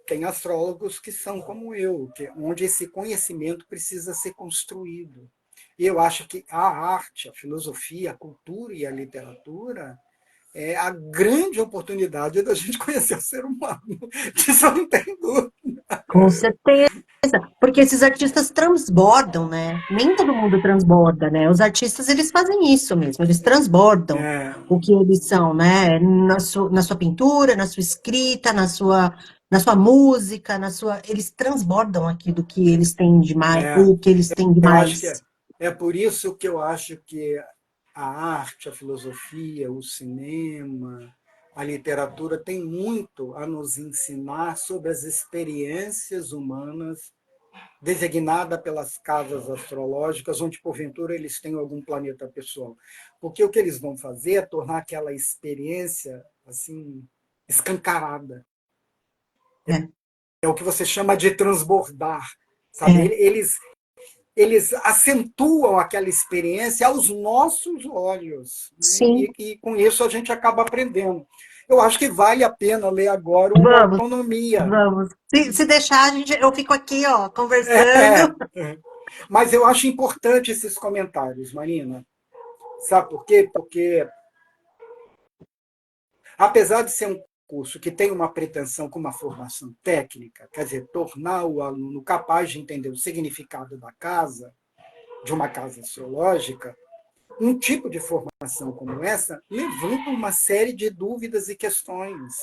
tem astrólogos que são como eu, onde esse conhecimento precisa ser construído. E eu acho que a arte, a filosofia, a cultura e a literatura é a grande oportunidade da gente conhecer o ser humano. Isso eu não tenho dúvida. Com certeza. Porque esses artistas transbordam, né? Nem todo mundo transborda, né? Os artistas, eles fazem isso mesmo, eles transbordam É, o que eles são, né? Na sua pintura, na sua escrita, na sua música, eles transbordam aquilo que eles têm de mais, é, o que eles têm de eu acho que mais. é por isso que eu acho que a arte, a filosofia, o cinema, a literatura tem muito a nos ensinar sobre as experiências humanas designada pelas casas astrológicas, onde porventura eles têm algum planeta pessoal. Porque o que eles vão fazer é tornar aquela experiência assim escancarada. É, É o que você chama de transbordar, sabe? é, Eles acentuam aquela experiência aos nossos olhos, né? sim, E com isso a gente acaba aprendendo. Eu acho que vale a pena ler agora o vamos, Autonomia. vamos. Se deixar, eu fico aqui, ó, É, conversando. mas eu acho importante esses comentários, Marina. Sabe por quê? Porque, apesar de ser um curso que tem uma pretensão com uma formação técnica, quer dizer, tornar o aluno capaz de entender o significado da casa, de uma casa astrológica, um tipo de formação como essa levanta uma série de dúvidas e questões.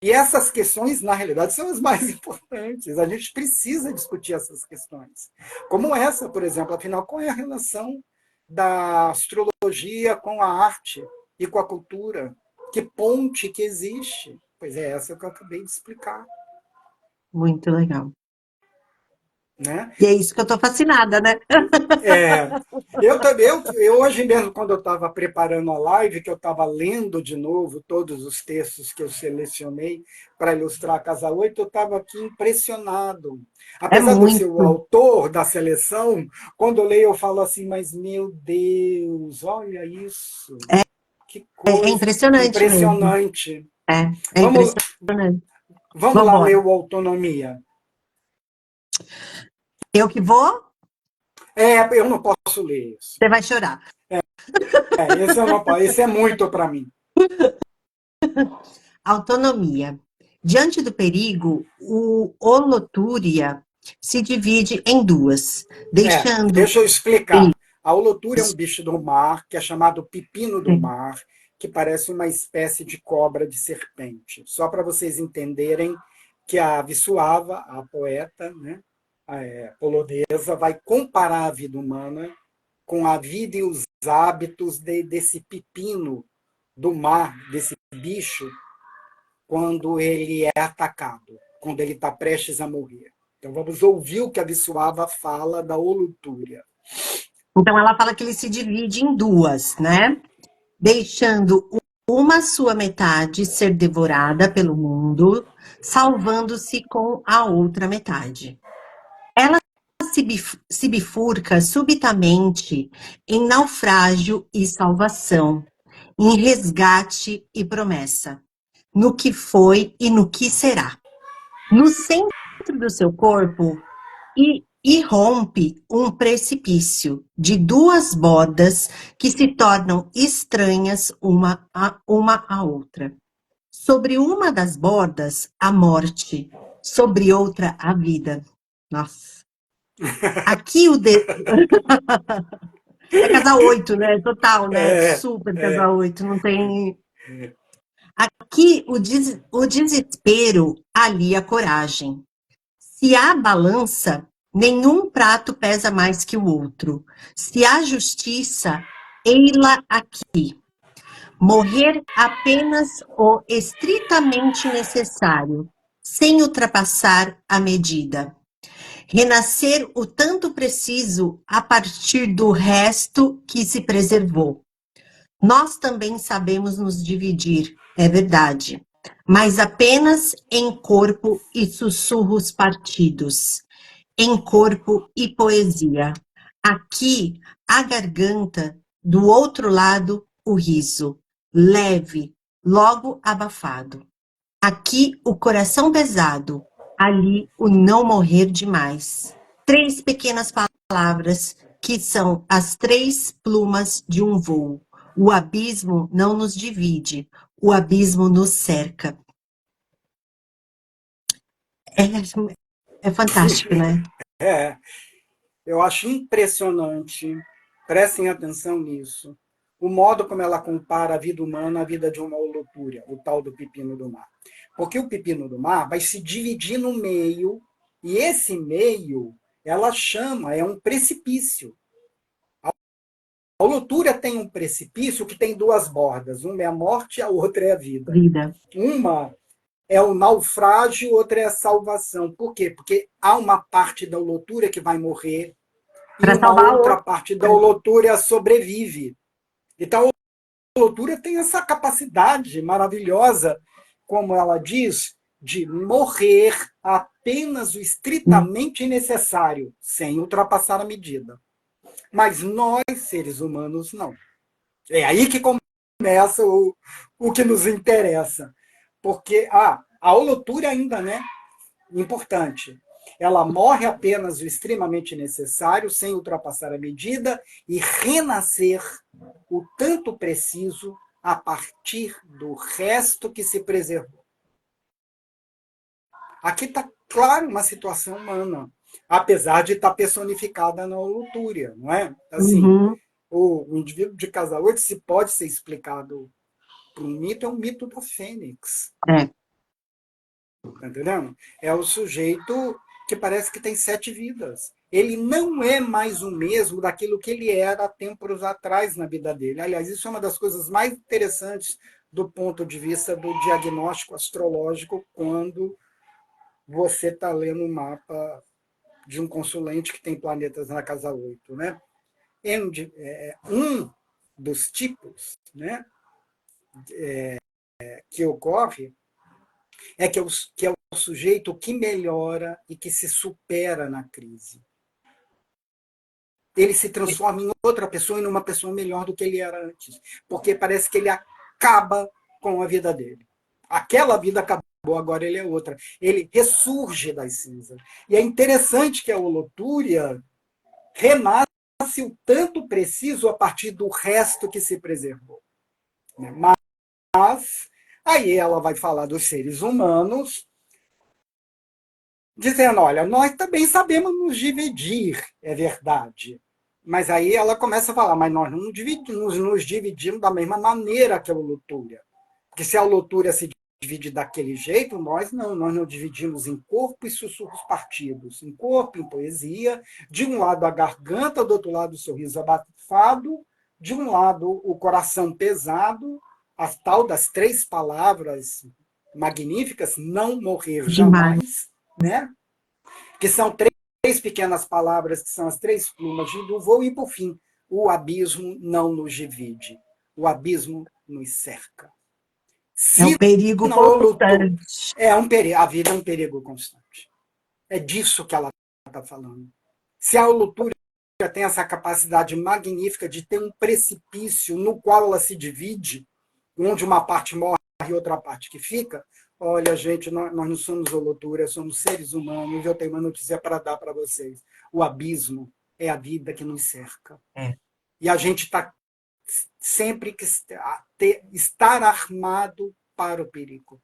E essas questões, na realidade, são as mais importantes. A gente precisa discutir essas questões. Como essa, por exemplo, afinal, qual é a relação da astrologia com a arte e com a cultura? Que ponte que existe? Pois é essa que eu acabei de explicar. Muito legal. né? E é isso que eu tô fascinada, né? É, eu também, eu hoje mesmo, quando eu estava preparando a live, que eu estava lendo de novo todos os textos que eu selecionei para ilustrar a Casa 8, eu estava aqui impressionado. É Apesar de eu ser o muito. autor da seleção, quando eu leio eu falo assim, mas meu Deus, olha isso, que É coisa impressionante mesmo. impressionante. É Vamos, impressionante. vamos lá ler Vambora. o Autonomia. Eu que vou, Eu não posso ler isso. você vai chorar. Esse eu não posso, esse é muito para mim. Autonomia. Diante do perigo, o holotúria se divide em duas, deixando Deixa eu explicar. A holotura é um bicho do mar, que é chamado pepino do mar, que parece uma espécie de cobra de serpente. Só para vocês entenderem que a Wisława, a poeta, né, polonesa, vai comparar a vida humana com a vida e os hábitos desse pepino do mar, desse bicho, quando ele é atacado, quando ele está prestes a morrer. Então vamos ouvir o que a Wisława fala da holotúria. Então ela fala que ele se divide em duas, né? Deixando uma sua metade ser devorada pelo mundo, salvando-se com a outra metade. Ela se bifurca subitamente em naufrágio e salvação, em resgate e promessa, no que foi e no que será. No centro do seu corpo irrompe um precipício de duas bordas que se tornam estranhas uma à outra. Sobre uma das bordas, a morte, sobre outra, a vida. Nossa. Aqui é casal 8, né? Total, né? É, Super é. casal 8. Não tem. Aqui o desespero, ali a coragem. Se há balança, nenhum prato pesa mais que o outro. Se há justiça, ei-la aqui. Morrer apenas o estritamente necessário, sem ultrapassar a medida. Renascer o tanto preciso a partir do resto que se preservou. Nós também sabemos nos dividir, é verdade, mas apenas em corpo e sussurros partidos, em corpo e poesia. Aqui, a garganta, do outro lado, o riso, leve, logo abafado. Aqui, o coração pesado, ali, o não morrer demais. Três pequenas palavras que são as três plumas de um voo. O abismo não nos divide, o abismo nos cerca. É fantástico, né? É, eu acho impressionante, prestem atenção nisso, o modo como ela compara a vida humana à vida de uma holotúria, o tal do pepino do mar. Porque o pepino do mar vai se dividir no meio, e esse meio, ela chama, é um precipício. A holotúria tem um precipício que tem duas bordas, uma é a morte, a outra é a vida. Vida. Uma é o naufrágio, outra é a salvação. Por quê? Porque há uma parte da holotúria que vai morrer e Para uma salvar a outra outra. parte da holotúria sobrevive. Então, a holotúria tem essa capacidade maravilhosa, como ela diz, de morrer apenas o estritamente necessário, sem ultrapassar a medida. Mas nós, seres humanos, não. É aí que começa o que nos interessa. Porque a holotúria ainda, né? Importante. Ela morre apenas o extremamente necessário, sem ultrapassar a medida, e renascer o tanto preciso a partir do resto que se preservou. Aqui está, claro, uma situação humana, apesar de estar personificada na holotúria, não é? Assim, Uhum. o indivíduo de Casa 8, se pode ser explicado por um mito, é um mito da Fênix. É. Tá entendendo? É o sujeito que parece que tem 7 vidas. Ele não é mais o mesmo daquilo que ele era há tempos atrás na vida dele. Aliás, isso é uma das coisas mais interessantes do ponto de vista do diagnóstico astrológico quando você está lendo o mapa de um consulente que tem planetas na casa 8, né? Um dos tipos, né, que ocorre que é o sujeito que melhora e que se supera na crise. Ele se transforma em outra pessoa e numa pessoa melhor do que ele era antes, porque parece que ele acaba com a vida dele. Aquela vida acabou, agora ele é outra. Ele ressurge das cinzas. E é interessante que a holotúria renasce o tanto preciso a partir do resto que se preservou. Mas aí ela vai falar dos seres humanos, dizendo, olha, nós também sabemos nos dividir, é verdade. Mas aí ela começa a falar, mas nós não nos dividimos da mesma maneira que a holotúria. Porque se a holotúria se divide daquele jeito, nós nos dividimos em corpo e sussurros partidos. Em corpo, em poesia, de um lado a garganta, do outro lado o sorriso abafado, de um lado o coração pesado, a tal das 3 palavras magníficas, não morrer jamais, né? Que são 3 pequenas palavras, que são as 3 plumas do voo, e, por fim, o abismo não nos divide, o abismo nos cerca. É um perigo constante. A vida é um perigo constante. É disso que ela está falando. Se a holotúria tem essa capacidade magnífica de ter um precipício no qual ela se divide, onde uma parte morre e outra parte que fica, olha, gente, nós não somos holotúria, somos seres humanos, e eu tenho uma notícia para dar para vocês. O abismo é a vida que nos cerca. E a gente está sempre que estar armado para o perigo.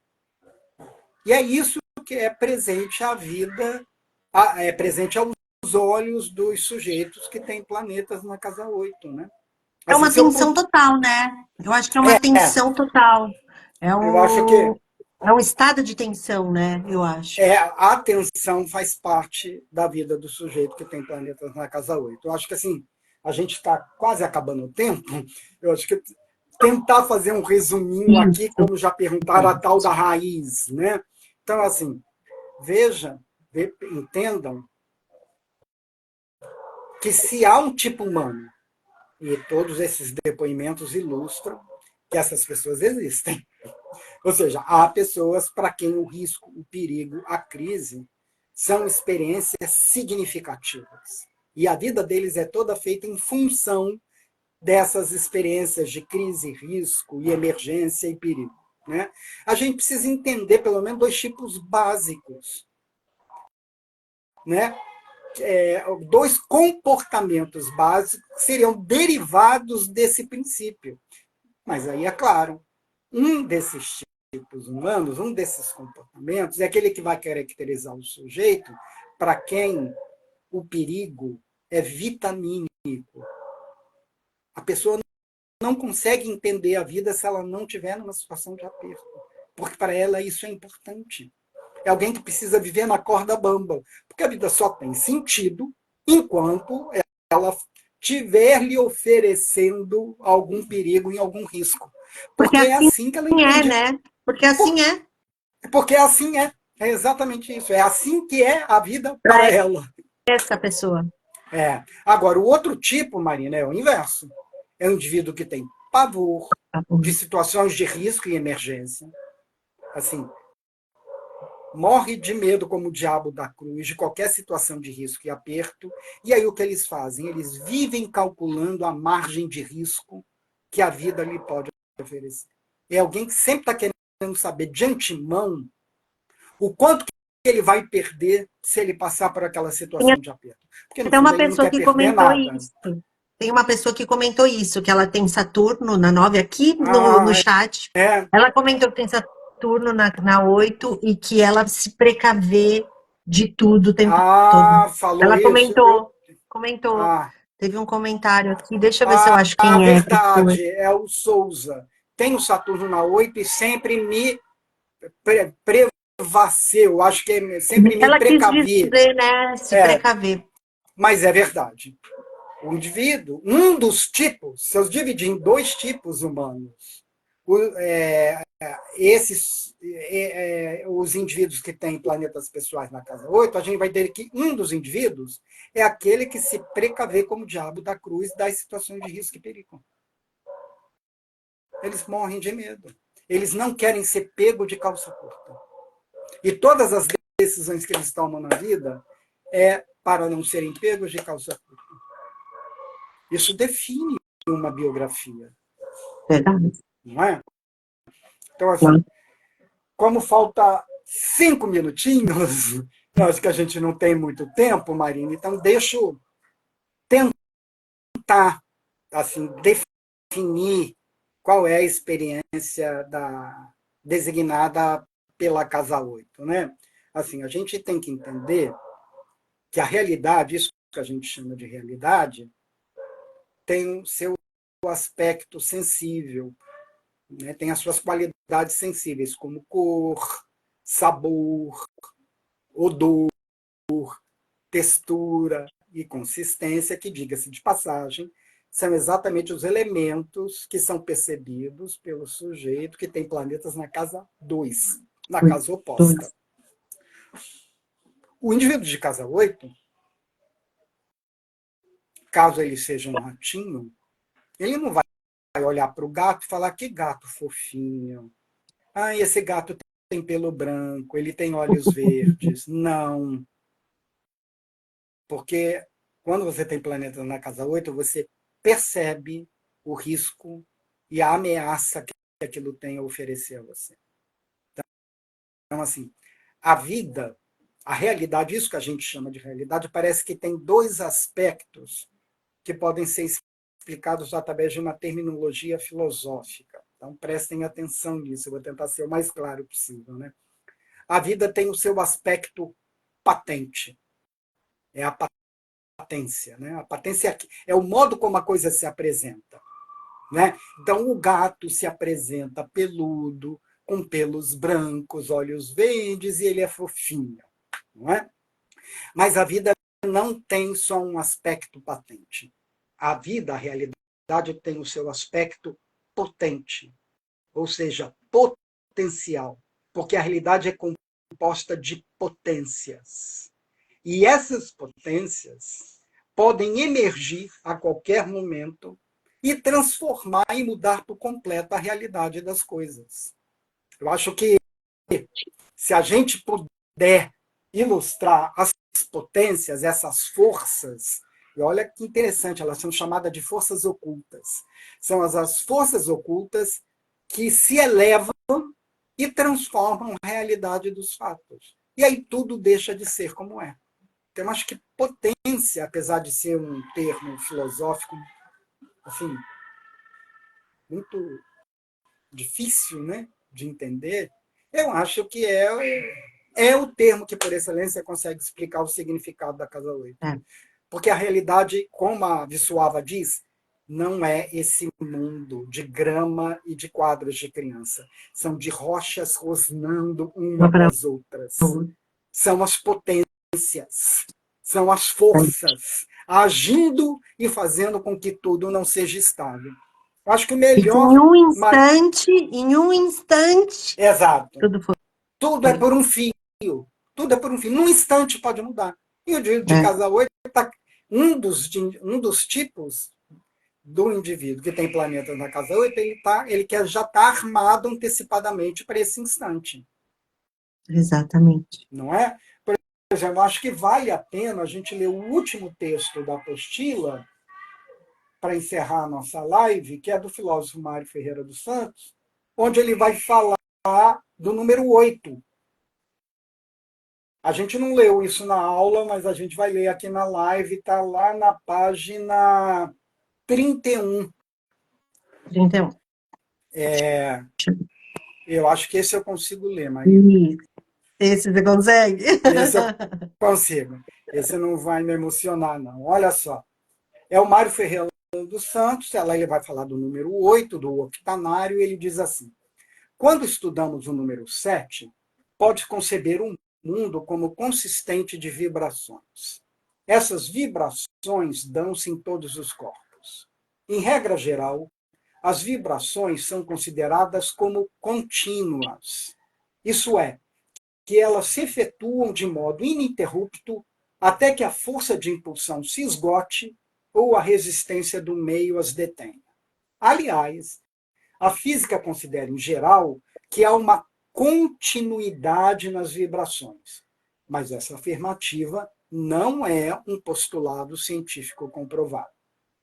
E é isso que é presente à vida, é presente aos olhos dos sujeitos que têm planetas na casa 8, né? É uma tensão total, né? Eu acho que é uma tensão total. Eu acho que é um estado de tensão, né? Eu acho. A tensão faz parte da vida do sujeito que tem planetas na casa 8. Eu acho que assim, a gente está quase acabando o tempo. Eu acho que tentar fazer um resuminho aqui, como já perguntaram, a tal da raiz, né? Então, assim, entendam que se há um tipo humano, e todos esses depoimentos ilustram que essas pessoas existem. Ou seja, há pessoas para quem o risco, o perigo, a crise são experiências significativas. E a vida deles é toda feita em função dessas experiências de crise, risco e emergência e perigo, né? A gente precisa entender pelo menos 2 tipos básicos, né? 2 comportamentos básicos que seriam derivados desse princípio. Mas aí, é claro, um desses tipos humanos, um desses comportamentos, é aquele que vai caracterizar o sujeito para quem o perigo é vitamínico. A pessoa não consegue entender a vida se ela não estiver numa situação de aperto, porque para ela isso é importante. É alguém que precisa viver na corda bamba, porque a vida só tem sentido enquanto ela estiver lhe oferecendo algum perigo e algum risco. Porque é assim que ela entende. Né? Porque assim é. Porque assim é. É exatamente isso. É assim que é a vida para ela. Essa pessoa. Agora, o outro tipo, Marina, é o inverso. É um indivíduo que tem pavor de situações de risco e emergência. Assim, morre de medo como o diabo da cruz, de qualquer situação de risco e aperto. E aí o que eles fazem? Eles vivem calculando a margem de risco que a vida lhe pode oferecer. É alguém que sempre está querendo saber de antemão o quanto que ele vai perder se ele passar por aquela situação de aperto. Porque no fundo, uma pessoa que comentou isso. Tem uma pessoa que comentou isso, que ela tem Saturno na 9 aqui no chat. Ela comentou que tem Saturno na 8 e que ela se precavê de tudo o tempo todo. Falou ela isso? Comentou. Teve um comentário aqui, deixa eu ver se eu acho quem é. Verdade, é o Souza. Tem o Saturno na 8 e sempre me prevaceu, acho que sempre me precavi. Quis dizer, né? Se precaver. Mas é verdade. O indivíduo, um dos tipos, se eu dividir em 2 tipos humanos, Os indivíduos que têm planetas pessoais na casa 8, a gente vai ter que um dos indivíduos é aquele que se precavê como diabo da cruz das situações de risco e perigo. Eles morrem de medo. Eles não querem ser pego de calça curta. E todas as decisões que eles tomam na vida é para não serem pegos de calça curta. Isso define uma biografia. Verdade. Não é? Então, assim, como falta 5 minutinhos, eu acho que a gente não tem muito tempo, Marina, então deixa eu tentar assim, definir qual é a experiência designada pela Casa 8. Né? Assim, a gente tem que entender que a realidade, isso que a gente chama de realidade, tem o seu aspecto sensível, né? Tem as suas qualidades sensíveis, como cor, sabor, odor, textura e consistência, que, diga-se de passagem, são exatamente os elementos que são percebidos pelo sujeito que tem planetas na casa 2, na casa oposta. O indivíduo de casa 8, caso ele seja um ratinho, ele não vai olhar para o gato e falar: que gato fofinho. Ah, esse gato tem pelo branco, ele tem olhos verdes. Não. Porque quando você tem planeta na casa 8, você percebe o risco e a ameaça que aquilo tem a oferecer a você. Então, assim, a vida, a realidade, isso que a gente chama de realidade, parece que tem dois aspectos que podem ser explicados através de uma terminologia filosófica. Então, prestem atenção nisso, eu vou tentar ser o mais claro possível. Né? A vida tem o seu aspecto patente. É a patência. Né? A patência é o modo como a coisa se apresenta. Né? Então, o gato se apresenta peludo, com pelos brancos, olhos verdes, e ele é fofinho. Não é? Mas a vida não tem só um aspecto patente. A vida, a realidade, tem o seu aspecto potente, ou seja, potencial, porque a realidade é composta de potências. E essas potências podem emergir a qualquer momento e transformar e mudar por completo a realidade das coisas. Eu acho que se a gente puder ilustrar as potências, essas forças, e olha que interessante, elas são chamadas de forças ocultas. São as forças ocultas que se elevam e transformam a realidade dos fatos. E aí tudo deixa de ser como é. Então, eu acho que potência, apesar de ser um termo filosófico, assim, muito difícil, né, de entender, eu acho que é o termo que, por excelência, consegue explicar o significado da Casa 8. Porque a realidade, como a Vissuava diz, não é esse mundo de grama e de quadros de criança. São de rochas rosnando uma para as outras. São as potências, são as forças agindo e fazendo com que tudo não seja estável. Acho que o melhor... Em um instante... Exato. Tudo é por um fio. Tudo é por um fio. Num instante pode mudar. E o de casa 8 está... Um dos tipos do indivíduo que tem planeta na casa 8, ele já está armado antecipadamente para esse instante. Exatamente. Não é? Por exemplo, acho que vale a pena a gente ler o último texto da apostila para encerrar a nossa live, que é do filósofo Mário Ferreira dos Santos, onde ele vai falar do número 8. A gente não leu isso na aula, mas a gente vai ler aqui na live, está lá na página 31. 31. Eu acho que esse eu consigo ler, Maria. Esse você consegue? Esse eu consigo. Esse não vai me emocionar, não. Olha só. É o Mário Ferreira dos Santos, ele vai falar do número 8, do octanário, e ele diz assim: quando estudamos o número 7, pode conceber um mundo como consistente de vibrações. Essas vibrações dão-se em todos os corpos. Em regra geral, as vibrações são consideradas como contínuas. Isso é, que elas se efetuam de modo ininterrupto até que a força de impulsão se esgote ou a resistência do meio as detenha. Aliás, a física considera, em geral, que há uma continuidade nas vibrações, mas essa afirmativa não é um postulado científico comprovado.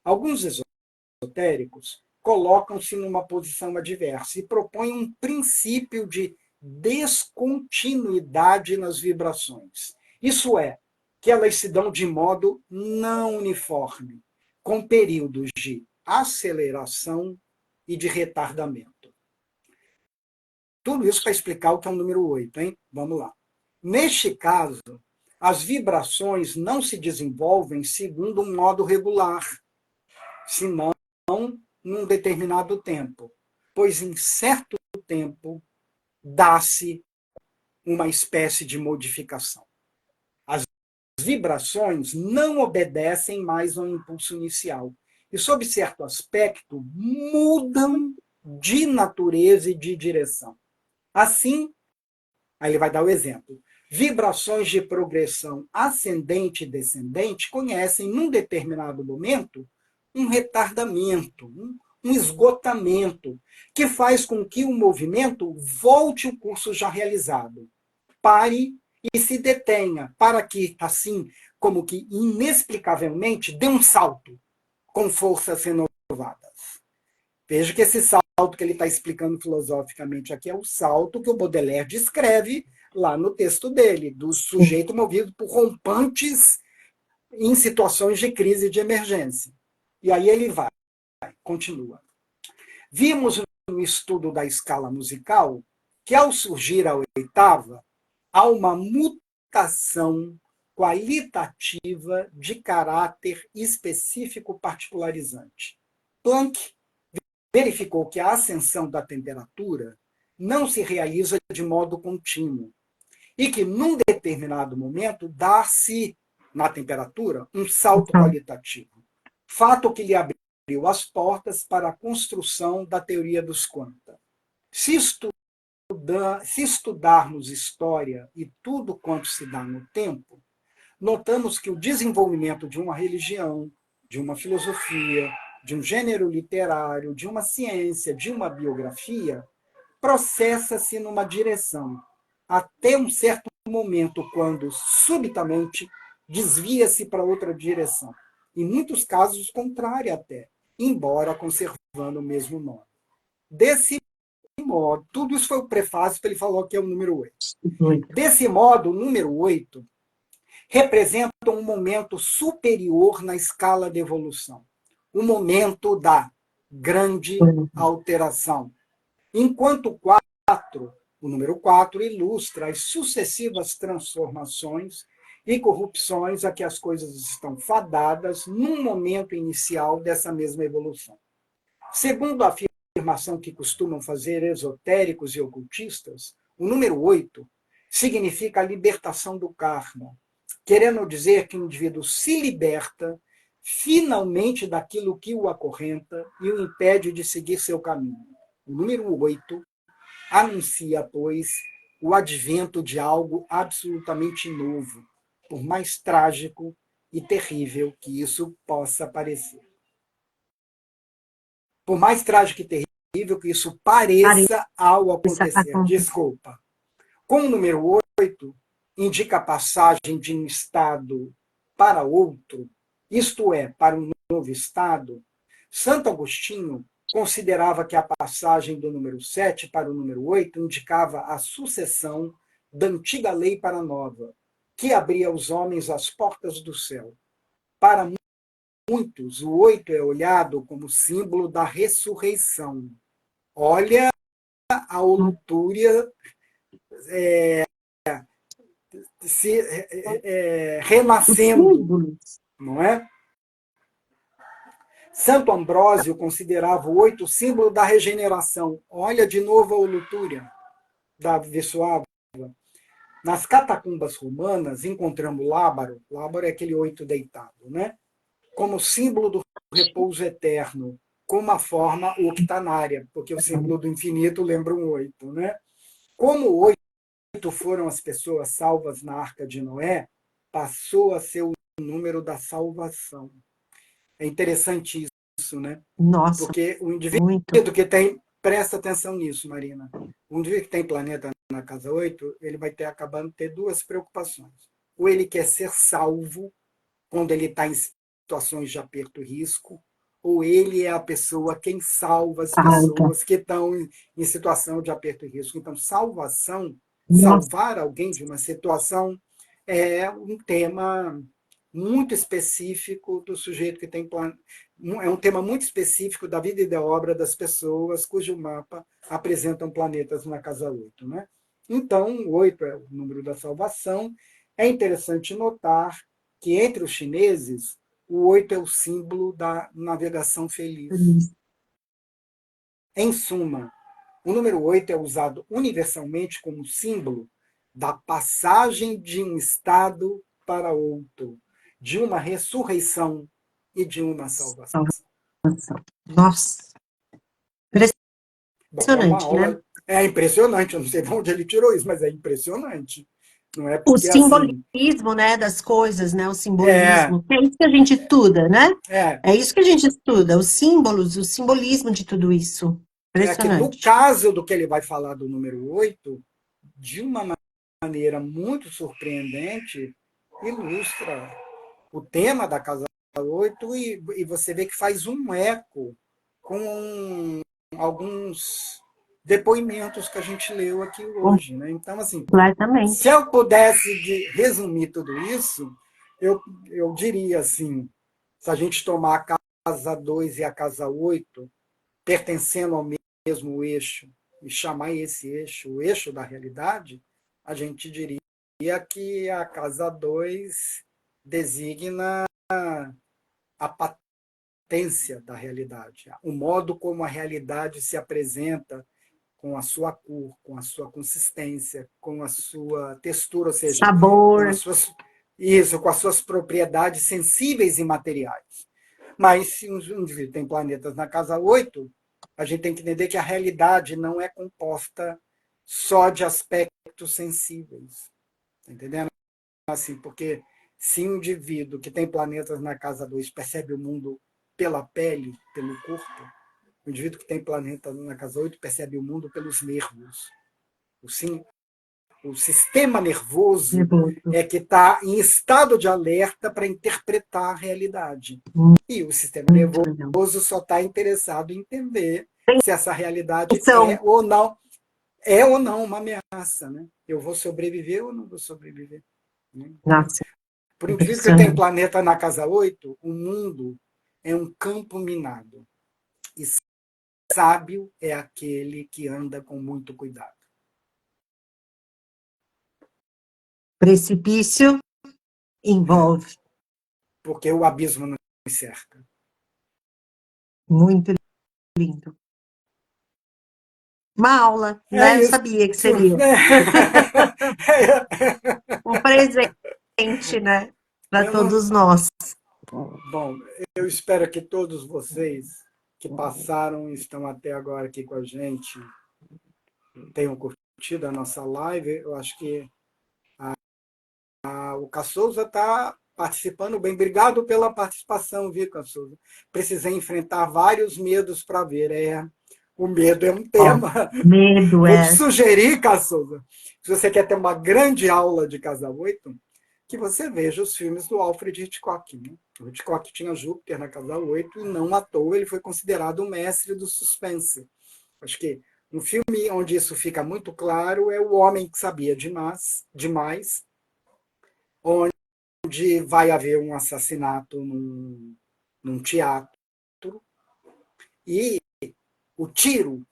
Alguns esotéricos colocam-se numa posição adversa e propõem um princípio de descontinuidade nas vibrações. Isso é, que elas se dão de modo não uniforme, com períodos de aceleração e de retardamento. Tudo isso para explicar o que é o número 8, hein? Vamos lá. Neste caso, as vibrações não se desenvolvem segundo um modo regular, senão num determinado tempo, pois em certo tempo dá-se uma espécie de modificação. As vibrações não obedecem mais ao impulso inicial e, sob certo aspecto, mudam de natureza e de direção. Assim, aí ele vai dar o exemplo, vibrações de progressão ascendente e descendente conhecem, num determinado momento, um retardamento, um esgotamento, que faz com que o movimento volte o curso já realizado, pare e se detenha, para que, assim, como que inexplicavelmente, dê um salto com forças renovadas. Veja que esse salto que ele está explicando filosoficamente aqui é o salto que o Baudelaire descreve lá no texto dele, do sujeito movido por rompantes em situações de crise e de emergência. E aí ele vai, continua. Vimos no estudo da escala musical que, ao surgir a oitava, há uma mutação qualitativa de caráter específico particularizante. Planck verificou que a ascensão da temperatura não se realiza de modo contínuo e que, num determinado momento, dá-se, na temperatura, um salto qualitativo, fato que lhe abriu as portas para a construção da teoria dos quanta. Se estudarmos história e tudo quanto se dá no tempo, notamos que o desenvolvimento de uma religião, de uma filosofia, de um gênero literário, de uma ciência, de uma biografia, processa-se numa direção, até um certo momento, quando, subitamente, desvia-se para outra direção. Em muitos casos, contrária até, embora conservando o mesmo nome. Desse modo, tudo isso foi o prefácio que ele falou que é o número 8. Desse modo, o número 8 representa um momento superior na escala de evolução, o momento da grande alteração. Enquanto o número 4 ilustra as sucessivas transformações e corrupções a que as coisas estão fadadas num momento inicial dessa mesma evolução. Segundo a afirmação que costumam fazer esotéricos e ocultistas, o número 8 significa a libertação do karma, querendo dizer que o indivíduo se liberta finalmente daquilo que o acorrenta e o impede de seguir seu caminho. O número 8 anuncia, pois, o advento de algo absolutamente novo, por mais trágico e terrível que isso possa parecer. Por mais trágico e terrível que isso pareça ao acontecer. Desculpa. Com o número 8, indica a passagem de um estado para outro, isto é, para um novo estado. Santo Agostinho considerava que a passagem do número 7 para o número 8 indicava a sucessão da antiga lei para a nova, que abria aos homens as portas do céu. Para muitos, o 8 é olhado como símbolo da ressurreição. Olha a olutúria renascendo, não é? Santo Ambrósio considerava o 8 símbolo da regeneração. Olha de novo a olutúria da Vessuava. Nas catacumbas romanas, encontramos Lábaro. Lábaro é aquele 8 deitado, né? Como símbolo do repouso eterno, com uma forma octanária, porque o símbolo do infinito lembra um 8. Né? Como 8 foram as pessoas salvas na Arca de Noé, passou a ser o número da salvação. É interessante isso, né? Nossa, Porque o muito. indivíduo que tem, presta atenção nisso, Marina, o indivíduo que tem planeta na casa 8, ele vai ter acabando de ter duas preocupações. Ou ele quer ser salvo quando ele está em situações de aperto e risco, ou ele é a pessoa quem salva as Alta. pessoas que estão em situação de aperto e risco. Então, salvação, Nossa, salvar alguém de uma situação é um tema muito específico do sujeito que tem é um tema muito específico da vida e da obra das pessoas cujo mapa apresentam planetas na casa 8. Né? Então, 8 é o número da salvação. É interessante notar que entre os chineses, o 8 é o símbolo da navegação feliz. Em suma, o número 8 é usado universalmente como símbolo da passagem de um estado para outro, de uma ressurreição e de uma salvação. salvação. Nossa, Bom, é uma impressionante, né? aula. É impressionante, eu não sei de onde ele tirou isso, mas é impressionante. Não é O porque assim. simbolismo, né, das coisas, né? O É, simbolismo. É isso que a gente estuda, né? é, É isso que a gente estuda, os símbolos, o simbolismo de tudo isso. é que no Impressionante. caso do que ele vai falar do número 8, de uma maneira muito surpreendente, ilustra o tema da Casa 8 e você vê que faz um eco com alguns depoimentos que a gente leu aqui hoje. Né? Então, assim, se Completamente. eu pudesse resumir tudo isso, eu diria assim, se a gente tomar a Casa 2 e a Casa 8 pertencendo ao mesmo eixo e chamar esse eixo o eixo da realidade, a gente diria que a casa 2 designa a patência da realidade, o modo como a realidade se apresenta com a sua cor, com a sua consistência, com a sua textura, ou seja, com as Sabor. suas isso, com as suas propriedades sensíveis e materiais. Mas se um indivíduo tem planetas na casa 8, a gente tem que entender que a realidade não é composta só de aspectos sensíveis. Tá entendendo? Assim, porque se um indivíduo que tem planetas na casa 2 percebe o mundo pela pele, pelo corpo, o indivíduo que tem planeta na casa 8 percebe o mundo pelos nervos. O, sim, o sistema nervoso Nervoso. é que está em estado de alerta para interpretar a realidade. E o sistema Muito legal. nervoso só está interessado em entender se essa realidade São, é ou não uma ameaça. Né? Eu vou sobreviver ou não vou sobreviver? Né? Então, nossa, por um indivíduo que tem impressionante. planeta na casa 8, o mundo é um campo minado. E sábio é aquele que anda com muito cuidado. Precipício envolve. Porque o abismo não me cerca. Muito lindo. Uma aula, É né? Eu isso. sabia que seria. Um presente, né? Para todos nós. Bom, eu espero que todos vocês que passaram e estão até agora aqui com a gente tenham curtido a nossa live. Eu acho que o Caçouza está participando bem. Obrigado pela participação, viu, Caçouza? Precisei enfrentar vários medos para ver. O medo é um Ó, tema. medo Vou te é. sugerir, Caçouza, se você quer ter uma grande aula de Casa 8, que você veja os filmes do Alfred Hitchcock. Né? O Hitchcock tinha Júpiter na Casa 8 e não à toa ele foi considerado o mestre do suspense. Acho que um filme onde isso fica muito claro é O Homem que Sabia Demais, onde vai haver um assassinato num teatro e o tiro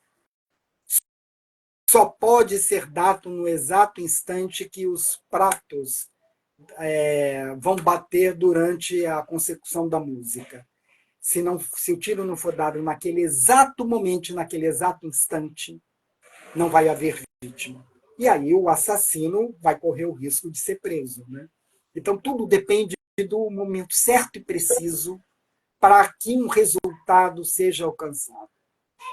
só pode ser dado no exato instante que os pratos vão bater durante a consecução da música. Se o tiro não for dado naquele exato momento, naquele exato instante, não vai haver vítima. E aí o assassino vai correr o risco de ser preso. Né? Então tudo depende do momento certo e preciso para que um resultado seja alcançado.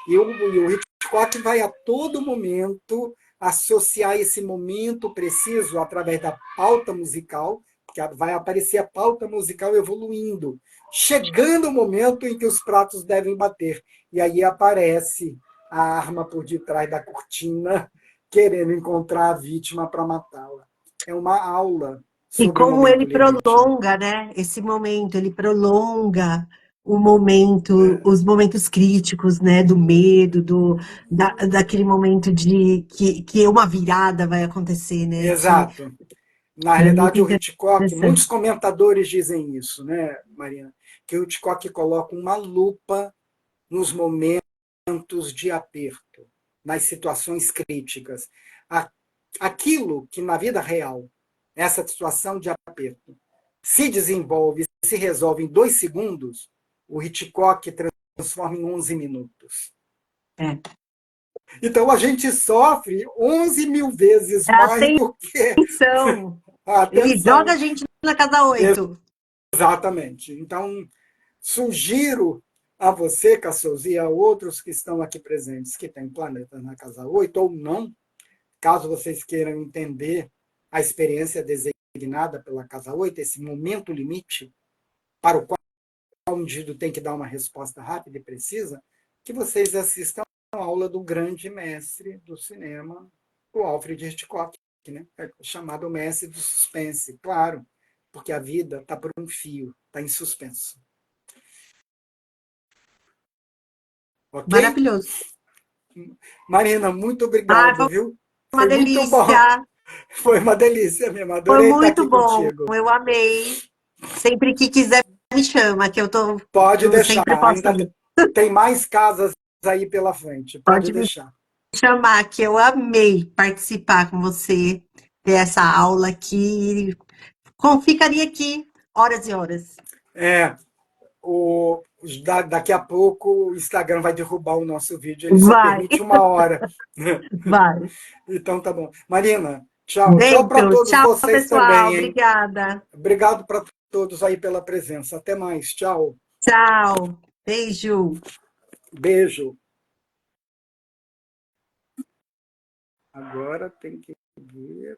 E o Hitchcock vai a todo momento associar esse momento preciso através da pauta musical, que vai aparecer a pauta musical evoluindo, chegando o momento em que os pratos devem bater. E aí aparece a arma por detrás da cortina, querendo encontrar a vítima para matá-la. É uma aula E sobre o como momento ele limite. prolonga, né, esse momento, ele prolonga o momento, os momentos críticos, né, do medo, daquele momento de que uma virada vai acontecer, né, que Exato. Na é muito realidade, o Hitchcock, muitos interessante. comentadores dizem isso, né, Marina? Que o Hitchcock coloca uma lupa nos momentos de aperto, nas situações críticas. Aquilo que na vida real, essa situação de aperto, se desenvolve, se resolve em 2 segundos, o Hitchcock transforma em 11 minutos. É. Então a gente sofre 11 mil vezes É mais do que atenção. a Ele joga atenção. a gente na casa 8. Exatamente. Então, sugiro a você, Cassouza, e a outros que estão aqui presentes, que têm planetas na casa 8 ou não, caso vocês queiram entender a experiência designada pela casa 8, esse momento limite, para o qual o indivíduo tem que dar uma resposta rápida e precisa, que vocês assistam a aula do grande mestre do cinema, o Alfred Hitchcock, né? É chamado mestre do suspense, claro, porque a vida está por um fio, está em suspenso. Ok? Maravilhoso. Marina, muito Ah, obrigado, foi viu? uma Foi muito bom. delícia. Foi uma delícia mesmo. Foi Adorei estar muito aqui bom. contigo. Eu amei. Sempre que quiser, me chama, que Pode eu deixar. sempre posso Ainda ir. tem mais casas aí pela frente. Pode Pode me deixar. chamar, que eu amei participar com você, ter essa aula aqui. Ficaria aqui horas e horas. É, daqui a pouco o Instagram vai derrubar o nosso vídeo. Ele só Vai, permite 1 hora. vai. Então tá bom. Marina, tchau. Tchau para Beijo. todos Tchau, vocês pessoal. também, hein? Obrigada. Obrigado para todos aí pela presença. Até mais. Tchau. Tchau. Beijo. Beijo. Agora tem que ver.